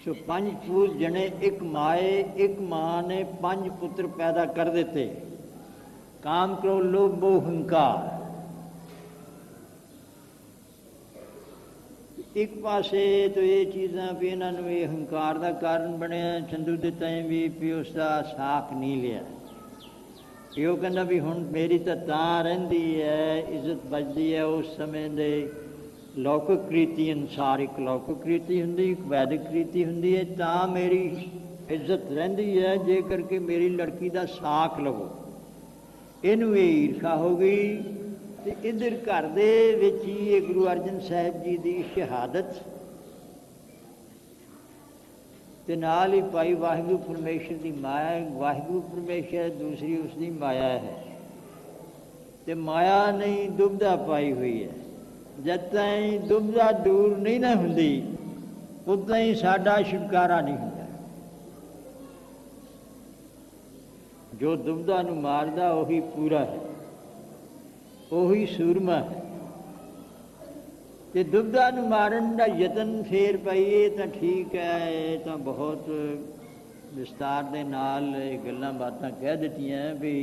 सो 5 पूज जने एक माए एक माँ ने 5 पुत्र पैदा कर देते। काम, क्रोध, लोभ, मोह, हंकार। एक पासे तो ये चीज़ां भी इन्हों ये हंकार का कारण बनया। चंदू के तय भी भी उसका साख नहीं लिया। यो कहना भी हुण मेरी तो तां रहिंदी है, इज्जत बचती है उस समय दे लौकिक रीति अनुसार। एक लौकिक रीति हुंदी, एक वैदिक रीति हुंदी है, तां मेरी इज्जत रहिंदी है। जे करके मेरी लड़की का साख लवो। इनू ये ईर्षा हो गई। तो इधर घर दे विच ही गुरु अर्जन साहिब जी की शहादत ते नाल ही भाई वाहिगुरू परमेश्वर की माया। वाहिगुरू परमेश्वर दूसरी उसकी माया है। तो माया नहीं दुविधा पाई हुई है। जब ताईं दुविधा दूर नहीं ना हुंदी उद ताईं साडा छुटकारा नहीं हुंदा। जो दुविधा नूं मारदा उही पूरा है, उही सूरमा है। तो दुविधा नूं मारन का यतन फिर पाइए तो ठीक है। ये तो बहुत विस्तार दे नाल गल्लां बातां कह दित्तियां भी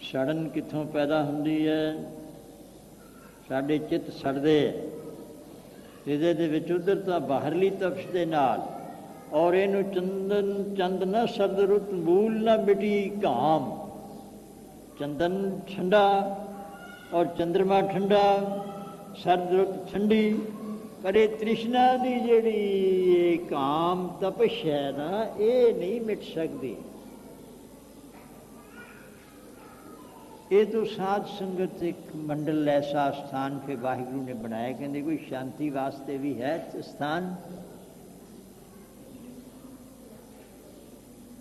सड़न कित्थों पैदा हुंदी है। साडे चित्त सड़दे इहदे दे विच उधर तां बाहरली तपश दे नाल। और इनू चंदन चंद न सर्द रुत मूल न मिटी घाम। चंदन ठंडा और चंद्रमा ठंडा, सर्द रुत ठंडी, पर ये तृष्णा की जिहड़ी काम तपश है ना, ये नहीं मिट सकती। ये तो साध संगत एक मंडल ऐसा स्थान फिर वाहिगुरु ने बनाया। कहते कोई शांति वास्ते भी है स्थान।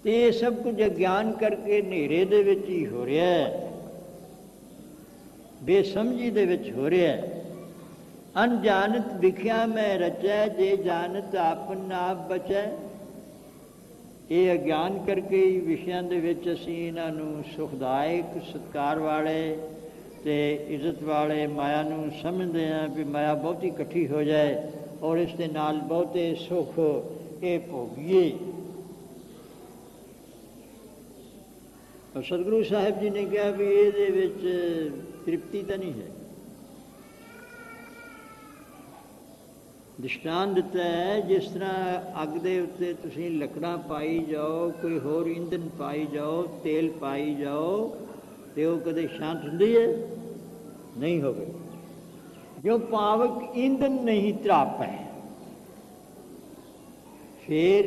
तो ये सब कुछ अज्ञान करके नेरे दे विच ही हो रहा है, बेसमझी दे विच हो रहा है। अनजानत विख्या मैं रचै, जे जानत आपन आप बचै। ये अज्ञान करके ही विषयों के विच असीं इन्हां नूं सुखदायक सत्कार वाले ते इज्जत वाले माया नूं समझते हैं भी माया बहुती इकट्ठी हो जाए और इस दे नाल बहुते सुख ये भोगीए। और सतगुरु साहिब जी ने कहा भी ये विच तृप्ति तो नहीं है। दृष्टांत दिता है जिस तरह अग दे उत्ते तुसीं लकड़ां पाई जाओ, कोई होर ईंधन पाई जाओ, तेल पाई जाओ, तो वह कदे शांत हुंदी है नहीं हो गई। जो पावक ईंधन नहीं त्रापै, फिर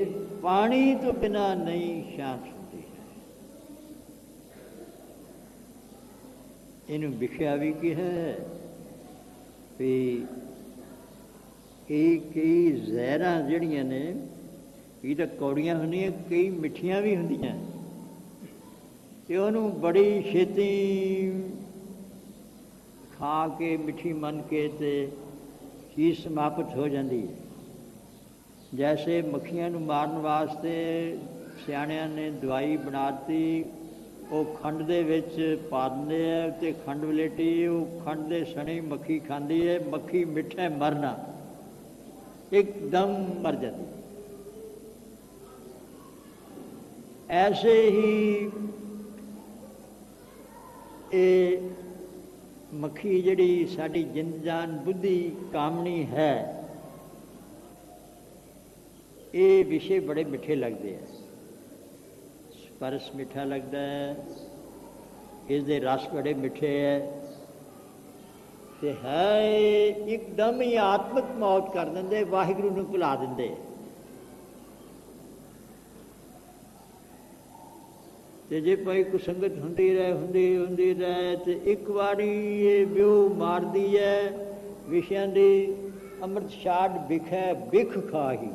पानी तो बिना नहीं शांत होती है। इनू विख्या भी कहा है भी कई जहरां जिहड़ियां ने ये तो कौड़ियां होंदियां, कई मिठियां भी होंदियां। ते उहनूं बड़ी छेती खा के मिठी मन के ते चीज़ समाप्त हो जाती है। जैसे मक्खियां नूं मारन वास्ते सियाणियां ने दवाई बनाती, वो खंड दे विच पा दिंदे है ते खंड वलेटी, वो खंड दे सने मक्खी खांदी है। मक्खी मिठे मरना एकदम मर जाती। ऐसे ही ये मक्खी जिहड़ी साडी जिंद जान बुद्धि कामनी है, ये विषय बड़े मिठे लगते हैं। स्पर्श मिठा लगता है, इसके रस बड़े मिठे है। ते है एकदम ही आत्मक मौत कर देंदे, वाहिगुरू नूं भुला देंदे। ते जे भाई कुसंगत हुंदी रहे तो एक बारी ये ब्यो मारदी है विषयां दी। अमृत छाड़ बिखै बिख खाही।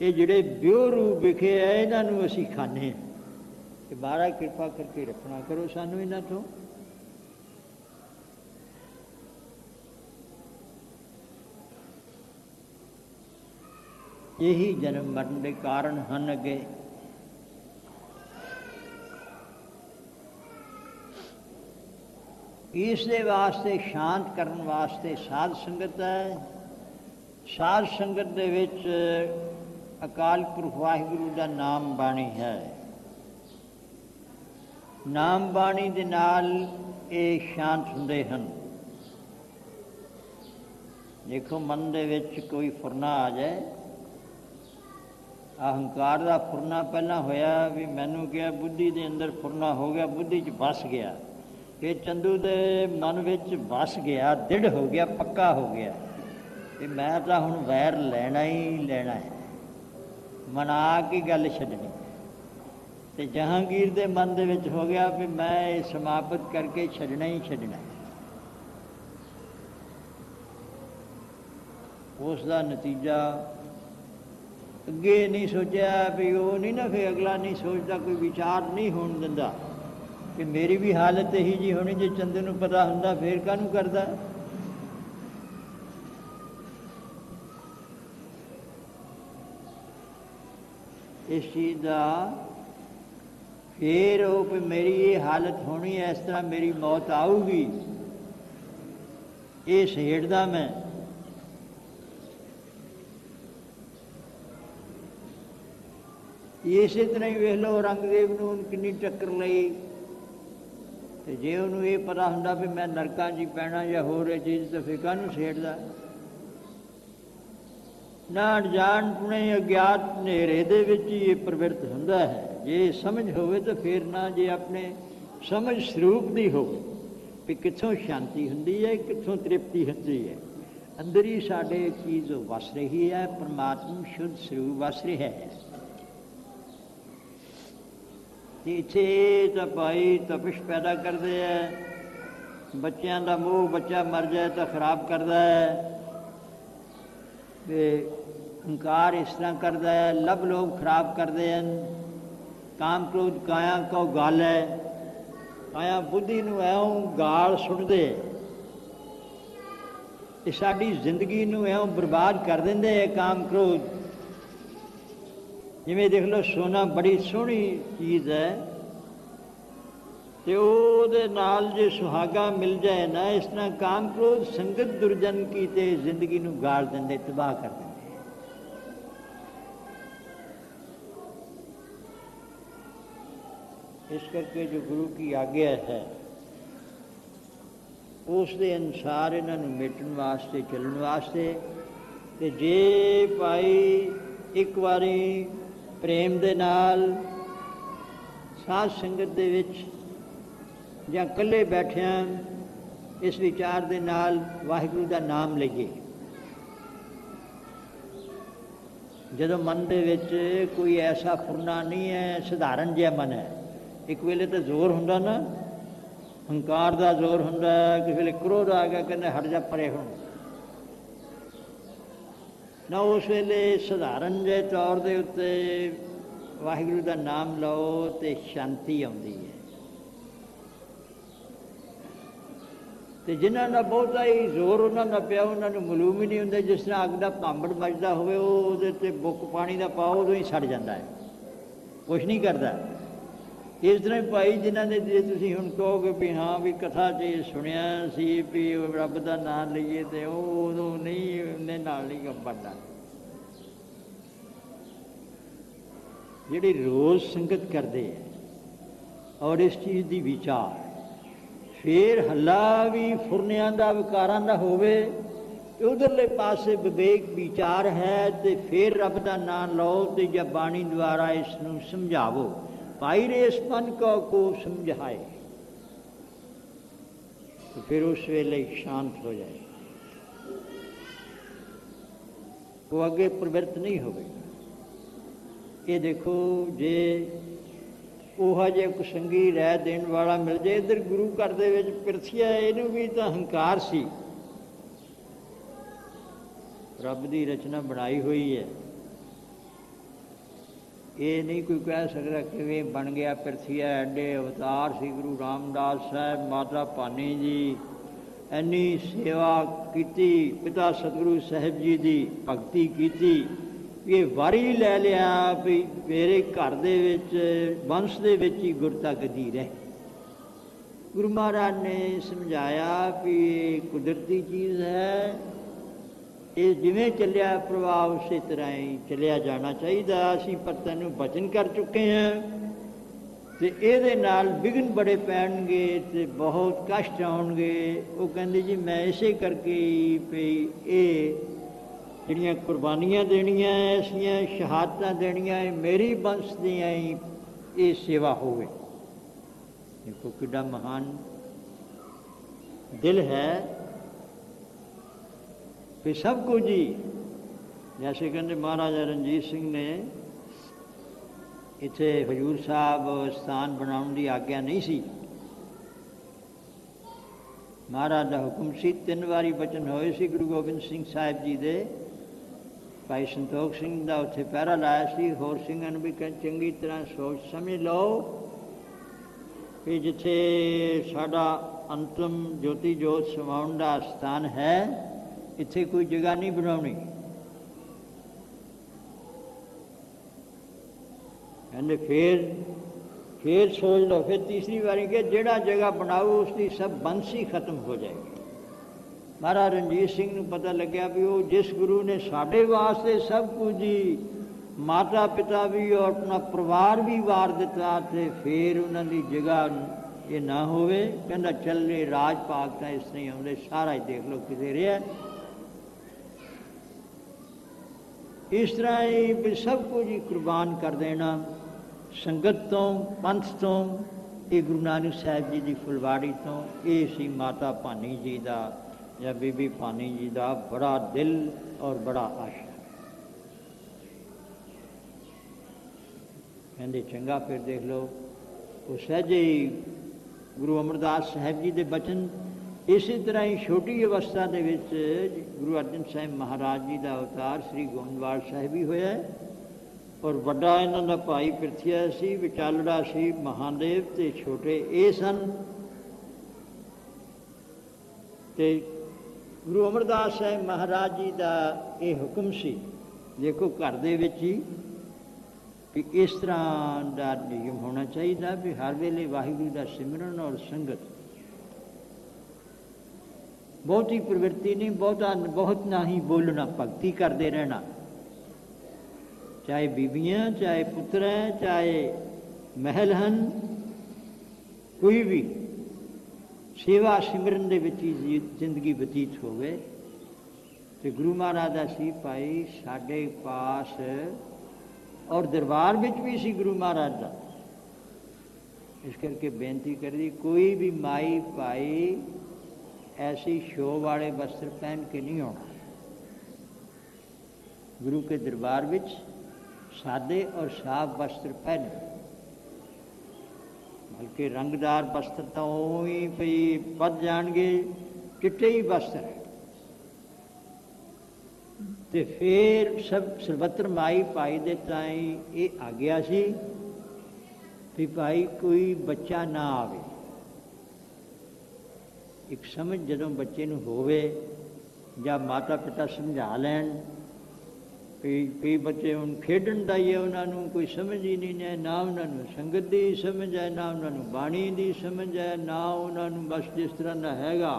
ये जिहड़े ब्यो रूप विखे है इन्हां नूं असीं खाने हैं। महाराज कृपा करके रखना करो सानू इन्हां तों। यही जन्म मरण के कारण हैं। अगे इस वास्ते शांत करने वास्ते साध संगत है। साध संगत दे विच ਅਕਾਲ ਪੁਰਖ ਵਾਹਿਗੁਰੂ ਦਾ ਨਾਮ ਬਾਣੀ ਹੈ। ਨਾਮ ਬਾਣੀ ਦੇ ਨਾਲ ਇਹ ਸ਼ਾਂਤ ਹੁੰਦੇ ਹਨ। ਦੇਖੋ, ਮਨ ਦੇ ਵਿੱਚ ਕੋਈ ਫੁਰਨਾ ਆ ਜਾਏ, ਅਹੰਕਾਰ ਦਾ ਫੁਰਨਾ ਪਹਿਲਾਂ ਹੋਇਆ ਵੀ ਮੈਨੂੰ ਕਿਹਾ, ਬੁੱਧੀ ਦੇ ਅੰਦਰ ਫੁਰਨਾ ਹੋ ਗਿਆ, ਬੁੱਧੀ 'ਚ ਵਸ ਗਿਆ। ਫਿਰ ਚੰਦੂ ਦੇ ਮਨ ਵਿੱਚ ਵਸ ਗਿਆ, ਦ੍ਰਿੜ ਹੋ ਗਿਆ, ਪੱਕਾ ਹੋ ਗਿਆ ਕਿ ਮੈਂ ਤਾਂ ਹੁਣ ਵੈਰ ਲੈਣਾ ਹੀ ਲੈਣਾ ਹੈ, ਮਨਾ ਕੇ ਗੱਲ ਛੱਡਣੀ। ਅਤੇ ਜਹਾਂਗੀਰ ਦੇ ਮਨ ਦੇ ਵਿੱਚ ਹੋ ਗਿਆ ਵੀ ਮੈਂ ਇਹ ਸਮਾਪਤ ਕਰਕੇ ਛੱਡਣਾ ਹੀ ਛੱਡਣਾ। ਉਸ ਦਾ ਨਤੀਜਾ ਅੱਗੇ ਨਹੀਂ ਸੋਚਿਆ ਵੀ ਉਹ ਨਹੀਂ ਨਾ, ਫਿਰ ਅਗਲਾ ਨਹੀਂ ਸੋਚਦਾ, ਕੋਈ ਵਿਚਾਰ ਨਹੀਂ ਹੋਣ ਦਿੰਦਾ ਕਿ ਮੇਰੀ ਵੀ ਹਾਲਤ ਇਹੀ ਜਿਹੀ ਹੋਣੀ। ਜੇ ਚੰਦੇ ਨੂੰ ਪਤਾ ਹੁੰਦਾ ਫਿਰ ਕਾਹਨੂੰ ਕਰਦਾ। ਇਸ ਚੀਜ਼ ਦਾ ਫਿਰ ਉਹ ਵੀ ਮੇਰੀ ਇਹ ਹਾਲਤ ਹੋਣੀ ਹੈ, ਇਸ ਤਰ੍ਹਾਂ ਮੇਰੀ ਮੌਤ ਆਊਗੀ, ਇਹ ਸਹੇੜਦਾ ਮੈਂ। ਇਸੇ ਤਰ੍ਹਾਂ ਹੀ ਵੇਖ ਲਓ, ਔਰੰਗਜ਼ੇਬ ਨੂੰ ਕਿੰਨੀ ਟੱਕਰ ਲਈ। ਅਤੇ ਜੇ ਉਹਨੂੰ ਇਹ ਪਤਾ ਹੁੰਦਾ ਵੀ ਮੈਂ ਨਰਕਾਂ 'ਚ ਹੀ ਪੈਣਾ ਜਾਂ ਹੋਰ ਇਹ ਚੀਜ਼, ਤਾਂ ਫਿਰ ਕਾਹਨੂੰ ਛੇੜਦਾ। ਨਾ ਅਣਜਾਣਪੁਣੇ ਅਗਿਆਤ ਹਨੇਰੇ ਦੇ ਵਿੱਚ ਹੀ ਇਹ ਪ੍ਰਵਿਰਤ ਹੁੰਦਾ ਹੈ। ਜੇ ਸਮਝ ਹੋਵੇ ਤਾਂ ਫਿਰ ਨਾ, ਜੇ ਆਪਣੇ ਸਮਝ ਸਰੂਪ ਦੀ ਹੋਵੇ ਵੀ ਕਿੱਥੋਂ ਸ਼ਾਂਤੀ ਹੁੰਦੀ ਹੈ, ਕਿੱਥੋਂ ਤ੍ਰਿਪਤੀ ਹੁੰਦੀ ਹੈ। ਅੰਦਰ ਹੀ ਸਾਡੇ ਚੀਜ਼ ਵਸ ਰਹੀ ਹੈ, ਪਰਮਾਤਮਾ ਸ਼ੁੱਧ ਸਰੂਪ ਵਸ ਰਿਹਾ ਹੈ। ਅਤੇ ਇੱਥੇ ਤਾਂ ਭਾਈ ਤਪਸ਼ ਪੈਦਾ ਕਰਦੇ ਹੈ। ਬੱਚਿਆਂ ਦਾ ਮੋਹ, ਬੱਚਾ ਮਰ ਜਾਏ ਤਾਂ ਖਰਾਬ ਕਰਦਾ ਹੈ। ਅਤੇ ਹੰਕਾਰ ਇਸ ਤਰ੍ਹਾਂ ਕਰਦਾ ਹੈ, ਲਬ ਲੋਭ ਖਰਾਬ ਕਰਦੇ ਹਨ। ਕਾਮ ਕ੍ਰੋਧ ਕਾਇਆ ਕਉ ਗਾਲ ਹੈ, ਕਾਇਆ ਬੁੱਧੀ ਨੂੰ ਐਉਂ ਗਾਲ ਸੁੱਟਦੇ। ਇਹ ਸਾਡੀ ਜ਼ਿੰਦਗੀ ਨੂੰ ਐਉਂ ਬਰਬਾਦ ਕਰ ਦਿੰਦੇ ਹੈ ਕਾਮ ਕ੍ਰੋਧ। ਜਿਵੇਂ ਦੇਖ ਲਓ, ਸੋਨਾ ਬੜੀ ਸੋਹਣੀ ਚੀਜ਼ ਹੈ, ਅਤੇ ਉਹਦੇ ਨਾਲ ਜੇ ਸੁਹਾਗਾ ਮਿਲ ਜਾਏ ਨਾ, ਇਸ ਤਰ੍ਹਾਂ ਕਾਮ ਕ੍ਰੋਧ ਸੰਗਤ ਦੁਰਜਨ ਕੀ ਤੇ ਜ਼ਿੰਦਗੀ ਨੂੰ ਗਾਲ ਦਿੰਦੇ, ਤਬਾਹ ਕਰ ਦਿੰਦੇ। ਇਸ ਕਰਕੇ ਜੋ ਗੁਰੂ ਕੀ ਆਗਿਆ ਹੈ, ਉਸ ਦੇ ਅਨੁਸਾਰ ਇਹਨਾਂ ਨੂੰ ਮੇਟਣ ਵਾਸਤੇ, ਚੱਲਣ ਵਾਸਤੇ। ਅਤੇ ਜੇ ਭਾਈ ਇੱਕ ਵਾਰੀ ਪ੍ਰੇਮ ਦੇ ਨਾਲ ਸਾਧ ਸੰਗਤ ਦੇ ਵਿੱਚ ਜਾਂ ਇਕੱਲੇ ਬੈਠਿਆਂ ਇਸ ਵਿਚਾਰ ਦੇ ਨਾਲ ਵਾਹਿਗੁਰੂ ਦਾ ਨਾਮ ਲਈਏ, ਜਦੋਂ ਮਨ ਦੇ ਵਿੱਚ ਕੋਈ ਐਸਾ ਫੁਰਨਾ ਨਹੀਂ ਹੈ, ਸਧਾਰਨ ਜਿਹਾ ਮਨ ਹੈ। ਇੱਕ ਵੇਲੇ ਤਾਂ ਜ਼ੋਰ ਹੁੰਦਾ ਨਾ, ਹੰਕਾਰ ਦਾ ਜ਼ੋਰ ਹੁੰਦਾ, ਕਿਸੇ ਵੇਲੇ ਕ੍ਰੋਧ ਆ ਗਿਆ, ਕਹਿੰਦੇ ਹਟ ਜਾ ਪਰੇ ਹੁਣ ਨਾ। ਉਸ ਵੇਲੇ ਸਧਾਰਨ ਜਿਹੇ ਤੌਰ ਦੇ ਉੱਤੇ ਵਾਹਿਗੁਰੂ ਦਾ ਨਾਮ ਲਓ ਅਤੇ ਸ਼ਾਂਤੀ ਆਉਂਦੀ ਹੈ। ਅਤੇ ਜਿਨ੍ਹਾਂ ਦਾ ਬਹੁਤਾ ਹੀ ਜ਼ੋਰ ਉਹਨਾਂ ਦਾ ਪਿਆ, ਉਹਨਾਂ ਨੂੰ ਮਾਲੂਮ ਹੀ ਨਹੀਂ ਹੁੰਦਾ। ਜਿਸ ਤਰ੍ਹਾਂ ਅੱਗ ਦਾ ਭਾਂਬੜ ਮੱਚਦਾ ਹੋਵੇ, ਉਹ ਉਹਦੇ 'ਤੇ ਬੁੱਕ ਪਾਣੀ ਦਾ ਪਾਓ, ਉਦੋਂ ਹੀ ਸੜ ਜਾਂਦਾ ਹੈ, ਕੁਛ ਨਹੀਂ ਕਰਦਾ। ਇਸ ਤਰ੍ਹਾਂ ਹੀ ਭਾਈ, ਜਿਨ੍ਹਾਂ ਦੇ ਜੇ ਤੁਸੀਂ ਹੁਣ ਕਹੋਗੇ ਵੀ ਹਾਂ ਵੀ ਕਥਾ 'ਚ ਇਹ ਸੁਣਿਆ ਸੀ ਵੀ ਰੱਬ ਦਾ ਨਾਮ ਲਈਏ, ਅਤੇ ਉਹ ਉਦੋਂ ਨਹੀਂ, ਉਹਨੇ ਨਾਲ ਨਹੀਂ ਕੰਮ ਬਣਦਾ। ਜਿਹੜੇ ਰੋਜ਼ ਸੰਗਤ ਕਰਦੇ ਹੈ ਔਰ ਇਸ ਚੀਜ਼ ਦੀ ਵਿਚਾਰ, ਫਿਰ ਹੱਲਾ ਵੀ ਫੁਰਨਿਆਂ ਦਾ, ਵਿਕਾਰਾਂ ਦਾ ਹੋਵੇ, ਅਤੇ ਉਧਰਲੇ ਪਾਸੇ ਵਿਵੇਕ ਵਿਚਾਰ ਹੈ, ਅਤੇ ਫਿਰ ਰੱਬ ਦਾ ਨਾਮ ਲਓ ਅਤੇ ਜਾਂ ਬਾਣੀ ਦੁਆਰਾ ਇਸ ਨੂੰ ਸਮਝਾਵੋ। ਭਾਈ ਰੇਸ ਮਨ ਕੋ ਸਮਝਾਏ, तो फिर उस वेले शांत हो जाए, वो अगे प्रवृत्त नहीं होगा। ये देखो जे ਉਹ ਜੇ ਇੱਕ ਸੰਗੀ ਰਹਿ ਦੇਣ ਵਾਲਾ ਮਿਲ ਜਾਏ। ਇੱਧਰ ਗੁਰੂ ਘਰ ਦੇ ਵਿੱਚ ਪਿਰਥੀਆ, ਇਹਨੂੰ ਵੀ ਤਾਂ ਹੰਕਾਰ ਸੀ। ਰੱਬ ਦੀ ਰਚਨਾ ਬਣਾਈ ਹੋਈ ਹੈ, ਇਹ ਨਹੀਂ ਕੋਈ ਕਹਿ ਸਕਦਾ ਕਿਵੇਂ ਬਣ ਗਿਆ ਪਿਰਥੀਆ। ਐਡੇ ਅਵਤਾਰ ਸੀ ਗੁਰੂ ਰਾਮਦਾਸ ਸਾਹਿਬ, ਮਾਤਾ ਭਾਨੀ ਜੀ, ਇੰਨੀ ਸੇਵਾ ਕੀਤੀ, ਪਿਤਾ ਸਤਿਗੁਰੂ ਸਾਹਿਬ ਜੀ ਦੀ ਭਗਤੀ ਕੀਤੀ। ਇਹ ਵਾਰੀ ਲੈ ਲਿਆ ਵੀ ਮੇਰੇ ਘਰ ਦੇ ਵਿੱਚ, ਵੰਸ਼ ਦੇ ਵਿੱਚ ਹੀ ਗੁਰਤਾ ਗੱਦੀ ਰਹੇ। ਗੁਰੂ ਮਹਾਰਾਜ ਨੇ ਸਮਝਾਇਆ ਵੀ ਇਹ ਕੁਦਰਤੀ ਚੀਜ਼ ਹੈ, ਇਹ ਜਿਵੇਂ ਚੱਲਿਆ ਪ੍ਰਵਾਹ ਉਸੇ ਤਰ੍ਹਾਂ ਹੀ ਚੱਲਿਆ ਜਾਣਾ ਚਾਹੀਦਾ। ਅਸੀਂ ਪਰ ਤੈਨੂੰ ਬਚਨ ਕਰ ਚੁੱਕੇ ਹਾਂ ਤੇ ਇਹਦੇ ਨਾਲ ਵਿਘਨ ਬੜੇ ਪੈਣਗੇ ਤੇ ਬਹੁਤ ਕਸ਼ਟ ਆਉਣਗੇ। ਉਹ ਕਹਿੰਦੇ ਜੀ ਮੈਂ ਇਸੇ ਕਰਕੇ ਵੀ ਇਹ ਜਿਹੜੀਆਂ ਕੁਰਬਾਨੀਆਂ ਦੇਣੀਆਂ, ਐਸੀਆਂ ਸ਼ਹਾਦਤਾਂ ਦੇਣੀਆਂ, ਇਹ ਮੇਰੀ ਬੰਸ ਦੀਆਂ ਹੀ ਇਹ ਸੇਵਾ ਹੋਵੇ। ਦੇਖੋ ਕਿੱਡਾ ਮਹਾਨ ਦਿਲ ਹੈ ਵੀ ਸਭ ਕੁਝ ਹੀ। ਜੈਸੇ ਕਹਿੰਦੇ ਮਹਾਰਾਜਾ ਰਣਜੀਤ ਸਿੰਘ ਨੇ ਇੱਥੇ ਹਜ਼ੂਰ ਸਾਹਿਬ ਸਥਾਨ ਬਣਾਉਣ ਦੀ ਆਗਿਆ ਨਹੀਂ ਸੀ। ਮਹਾਰਾਜ ਦਾ ਹੁਕਮ ਸੀ, 3 ਵਾਰੀ ਬਚਨ ਹੋਏ ਸੀ ਗੁਰੂ ਗੋਬਿੰਦ ਸਿੰਘ ਸਾਹਿਬ ਜੀ ਦੇ। ਭਾਈ ਸੰਤੋਖ ਸਿੰਘ ਦਾ ਉੱਥੇ ਪਹਿਰਾ ਲਾਇਆ ਸੀ। ਹੋਰ ਸਿੰਘਾਂ ਨੂੰ ਵੀ ਚੰਗੀ ਤਰ੍ਹਾਂ ਸੋਚ ਸਮਝ ਲਓ ਕਿ ਜਿੱਥੇ ਸਾਡਾ ਅੰਤਮ ਜੋਤੀ ਜੋਤ ਸਮਾਉਣ ਦਾ ਸਥਾਨ ਹੈ, ਇੱਥੇ ਕੋਈ ਜਗ੍ਹਾ ਨਹੀਂ ਬਣਾਉਣੀ। ਕਹਿੰਦੇ ਫਿਰ ਸੋਚ ਲਓ। ਫਿਰ ਤੀਸਰੀ ਵਾਰੀ ਕਿ ਜਿਹੜਾ ਜਗ੍ਹਾ ਬਣਾਓ ਉਸਦੀ ਸਭ ਬੰਸੀ ਖਤਮ ਹੋ ਜਾਏਗੀ। ਮਹਾਰਾਜ ਰਣਜੀਤ ਸਿੰਘ ਨੂੰ ਪਤਾ ਲੱਗਿਆ ਵੀ ਉਹ ਜਿਸ ਗੁਰੂ ਨੇ ਸਾਡੇ ਵਾਸਤੇ ਸਭ ਕੁਝ ਹੀ, ਮਾਤਾ ਪਿਤਾ ਵੀ ਔਰ ਆਪਣਾ ਪਰਿਵਾਰ ਵੀ ਵਾਰ ਦਿੱਤਾ, ਤੇ ਫਿਰ ਉਹਨਾਂ ਦੀ ਜਗ੍ਹਾ ਇਹ ਨਾ ਹੋਵੇ। ਕਹਿੰਦਾ ਚੱਲੇ ਰਾਜ ਭਾਗ ਤਾਂ ਇਸ ਤਰ੍ਹਾਂ ਹੀ ਆਉਂਦੇ, ਸਾਰਾ ਹੀ ਦੇਖ ਲਓ ਕਿਤੇ ਰਿਹਾ। ਇਸ ਤਰ੍ਹਾਂ ਹੀ ਵੀ ਸਭ ਕੁਝ ਹੀ ਕੁਰਬਾਨ ਕਰ ਦੇਣਾ, ਸੰਗਤ ਤੋਂ, ਪੰਥ ਤੋਂ, ਇਹ ਗੁਰੂ ਨਾਨਕ ਸਾਹਿਬ ਜੀ ਦੀ ਫੁਲਵਾੜੀ ਤੋਂ। ਇਹ ਸੀ ਮਾਤਾ ਭਾਨੀ ਜੀ ਦਾ ਜਾਂ ਬੀਬੀ ਭਾਨੀ ਜੀ ਦਾ ਬੜਾ ਦਿਲ ਔਰ ਬੜਾ ਆਸ਼ਾ। ਕਹਿੰਦੇ ਚੰਗਾ ਫਿਰ ਦੇਖ ਲਓ ਉਹ ਸਹਿਜੇ ਹੀ ਗੁਰੂ ਅਮਰਦਾਸ ਸਾਹਿਬ ਜੀ ਦੇ ਬਚਨ। ਇਸੇ ਤਰ੍ਹਾਂ ਹੀ ਛੋਟੀ ਅਵਸਥਾ ਦੇ ਵਿੱਚ ਗੁਰੂ ਅਰਜਨ ਸਾਹਿਬ ਮਹਾਰਾਜ ਜੀ ਦਾ ਅਵਤਾਰ ਸ੍ਰੀ ਗੋਇੰਦਵਾਲ ਸਾਹਿਬ ਹੀ ਹੋਇਆ। ਔਰ ਵੱਡਾ ਇਹਨਾਂ ਦਾ ਭਾਈ ਪਿਰਥੀਆ ਸੀ, ਵਿਚਾਲੜਾ ਸੀ ਮਹਾਦੇਵ, ਤੇ ਛੋਟੇ ਇਹ ਸਨ। ਤੇ ਗੁਰੂ ਅਮਰਦਾਸ ਸਾਹਿਬ ਮਹਾਰਾਜ ਜੀ ਦਾ ਇਹ ਹੁਕਮ ਸੀ, ਦੇਖੋ ਘਰ ਦੇ ਵਿੱਚ ਹੀ ਵੀ ਇਸ ਤਰ੍ਹਾਂ ਦਾ ਨਿਯਮ ਹੋਣਾ ਚਾਹੀਦਾ ਵੀ ਹਰ ਵੇਲੇ ਵਾਹਿਗੁਰੂ ਦਾ ਸਿਮਰਨ ਔਰ ਸੰਗਤ। ਬਹੁਤੀ ਪ੍ਰਵਿਰਤੀ ਨਹੀਂ, ਬਹੁਤ ਨਾ ਹੀ ਬੋਲਣਾ, ਭਗਤੀ ਕਰਦੇ ਰਹਿਣਾ। ਚਾਹੇ ਬੀਬੀਆਂ, ਚਾਹੇ ਪੁੱਤਰ ਹੈ, ਚਾਹੇ ਮਹਿਲ ਹਨ, ਕੋਈ ਵੀ ਸੇਵਾ ਸਿਮਰਨ ਦੇ ਵਿੱਚ ਹੀ ਜ਼ਿੰਦਗੀ ਬਤੀਤ ਹੋਵੇ। ਤੇ ਗੁਰੂ ਮਹਾਰਾਜ ਦਾ ਸੀ ਭਾਈ ਸਾਡੇ ਪਾਸ, ਔਰ ਦਰਬਾਰ ਵਿੱਚ ਵੀ ਸੀ ਗੁਰੂ ਮਹਾਰਾਜ ਦਾ। ਇਸ ਕਰਕੇ ਬੇਨਤੀ ਕਰਦੀ, ਕੋਈ ਵੀ ਮਾਈ ਭਾਈ ऐसी शो वाले वस्त्र पहन के नहीं आना। गुरु के दरबार विच सादे और साफ वस्त्र पहने, बल्कि रंगदार वस्त्र तो ही भी पद जाएंगे, चिट्टे ही वस्त्र है। तो फिर सब सर्वत्र माई भाई दे ताई ये आ गया सी भी भाई कोई बच्चा ना आवे। एक समझ जदों बच्चे नूं होवे जां माता पिता समझा लैन भी कई बच्चे हुण खेडण दा ही है, उन्होंने कोई समझ ही नहीं है, ना उन्होंने संगत दी समझ है, ना उन्होंने बाणी दी समझ है, ना उन्होंने बस जिस तरह का हैगा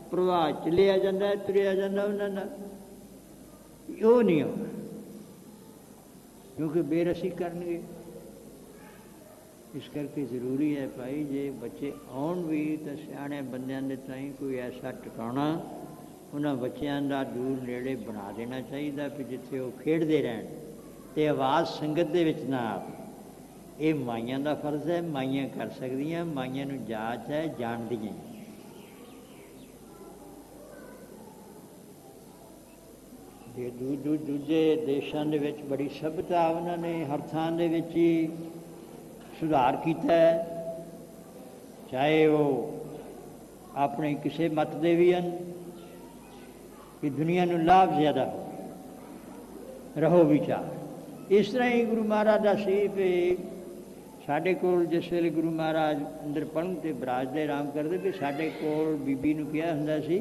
प्रवाह चलिया जाता है, तुरिया जाता उन्होंने वो नहीं होना, क्योंकि बेरसी करनगे। इस करके जरूरी है भाई जे बच्चे आउण भी तो सियाणे बंदियां दे ताईं कोई ऐसा ठिकाना उन्हां बच्चियां दा दूर नेड़े बना देना चाहिए भी जिथे वो खेडते रहन ते आवाज़ संगत दे विच ना आवे। ये माइयां दा फर्ज है, माइयां कर सकदियां, माइयां नूं जाच है, जाणदियां। दूजे देशां दे विच बड़ी सभ्यता उन्होंने हर थां दे विच ही सुधार किया है, चाहे वो अपने किसी मत दे भी हैं कि दुनिया नूं लाभ ज़्यादा हो रहो विचार। इस तरह ही गुरु महाराज का सी भी साढ़े कोल जिस वेले गुरु महाराज अंदर पढ़न ते बराजदे आराम करते भी साढ़े कोल बीबी नूं कहा हुंदा सी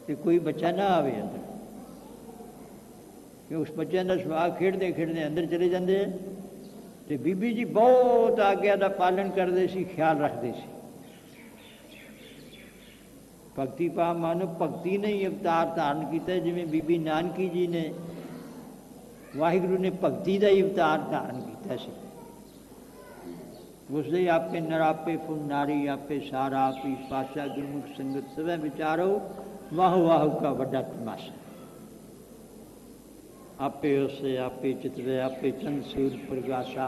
कि कोई बच्चा ना आवे अंदर, कि उस बच्चों का सुभाग खेडते खेडते अंदर चले जाते हैं। तो बीबी जी बहुत आग्ञा का पालन करते सी, ख्याल रखते सी। भगती भाव मानो भगती ने ही अवतार धारण किया, जिमें बीबी नानकी जी ने वाहिगुरु ने भगती का ही अवतार धारण किया। उसने आपे नर आपे फुल नारी आपे सारा आपी पाशा गुरमुख संगत सवै विचारो वाहु वाहु का बड़ा तमाशा। आपे उसे आपे चितवे आपे चंद सूर प्रगाशा।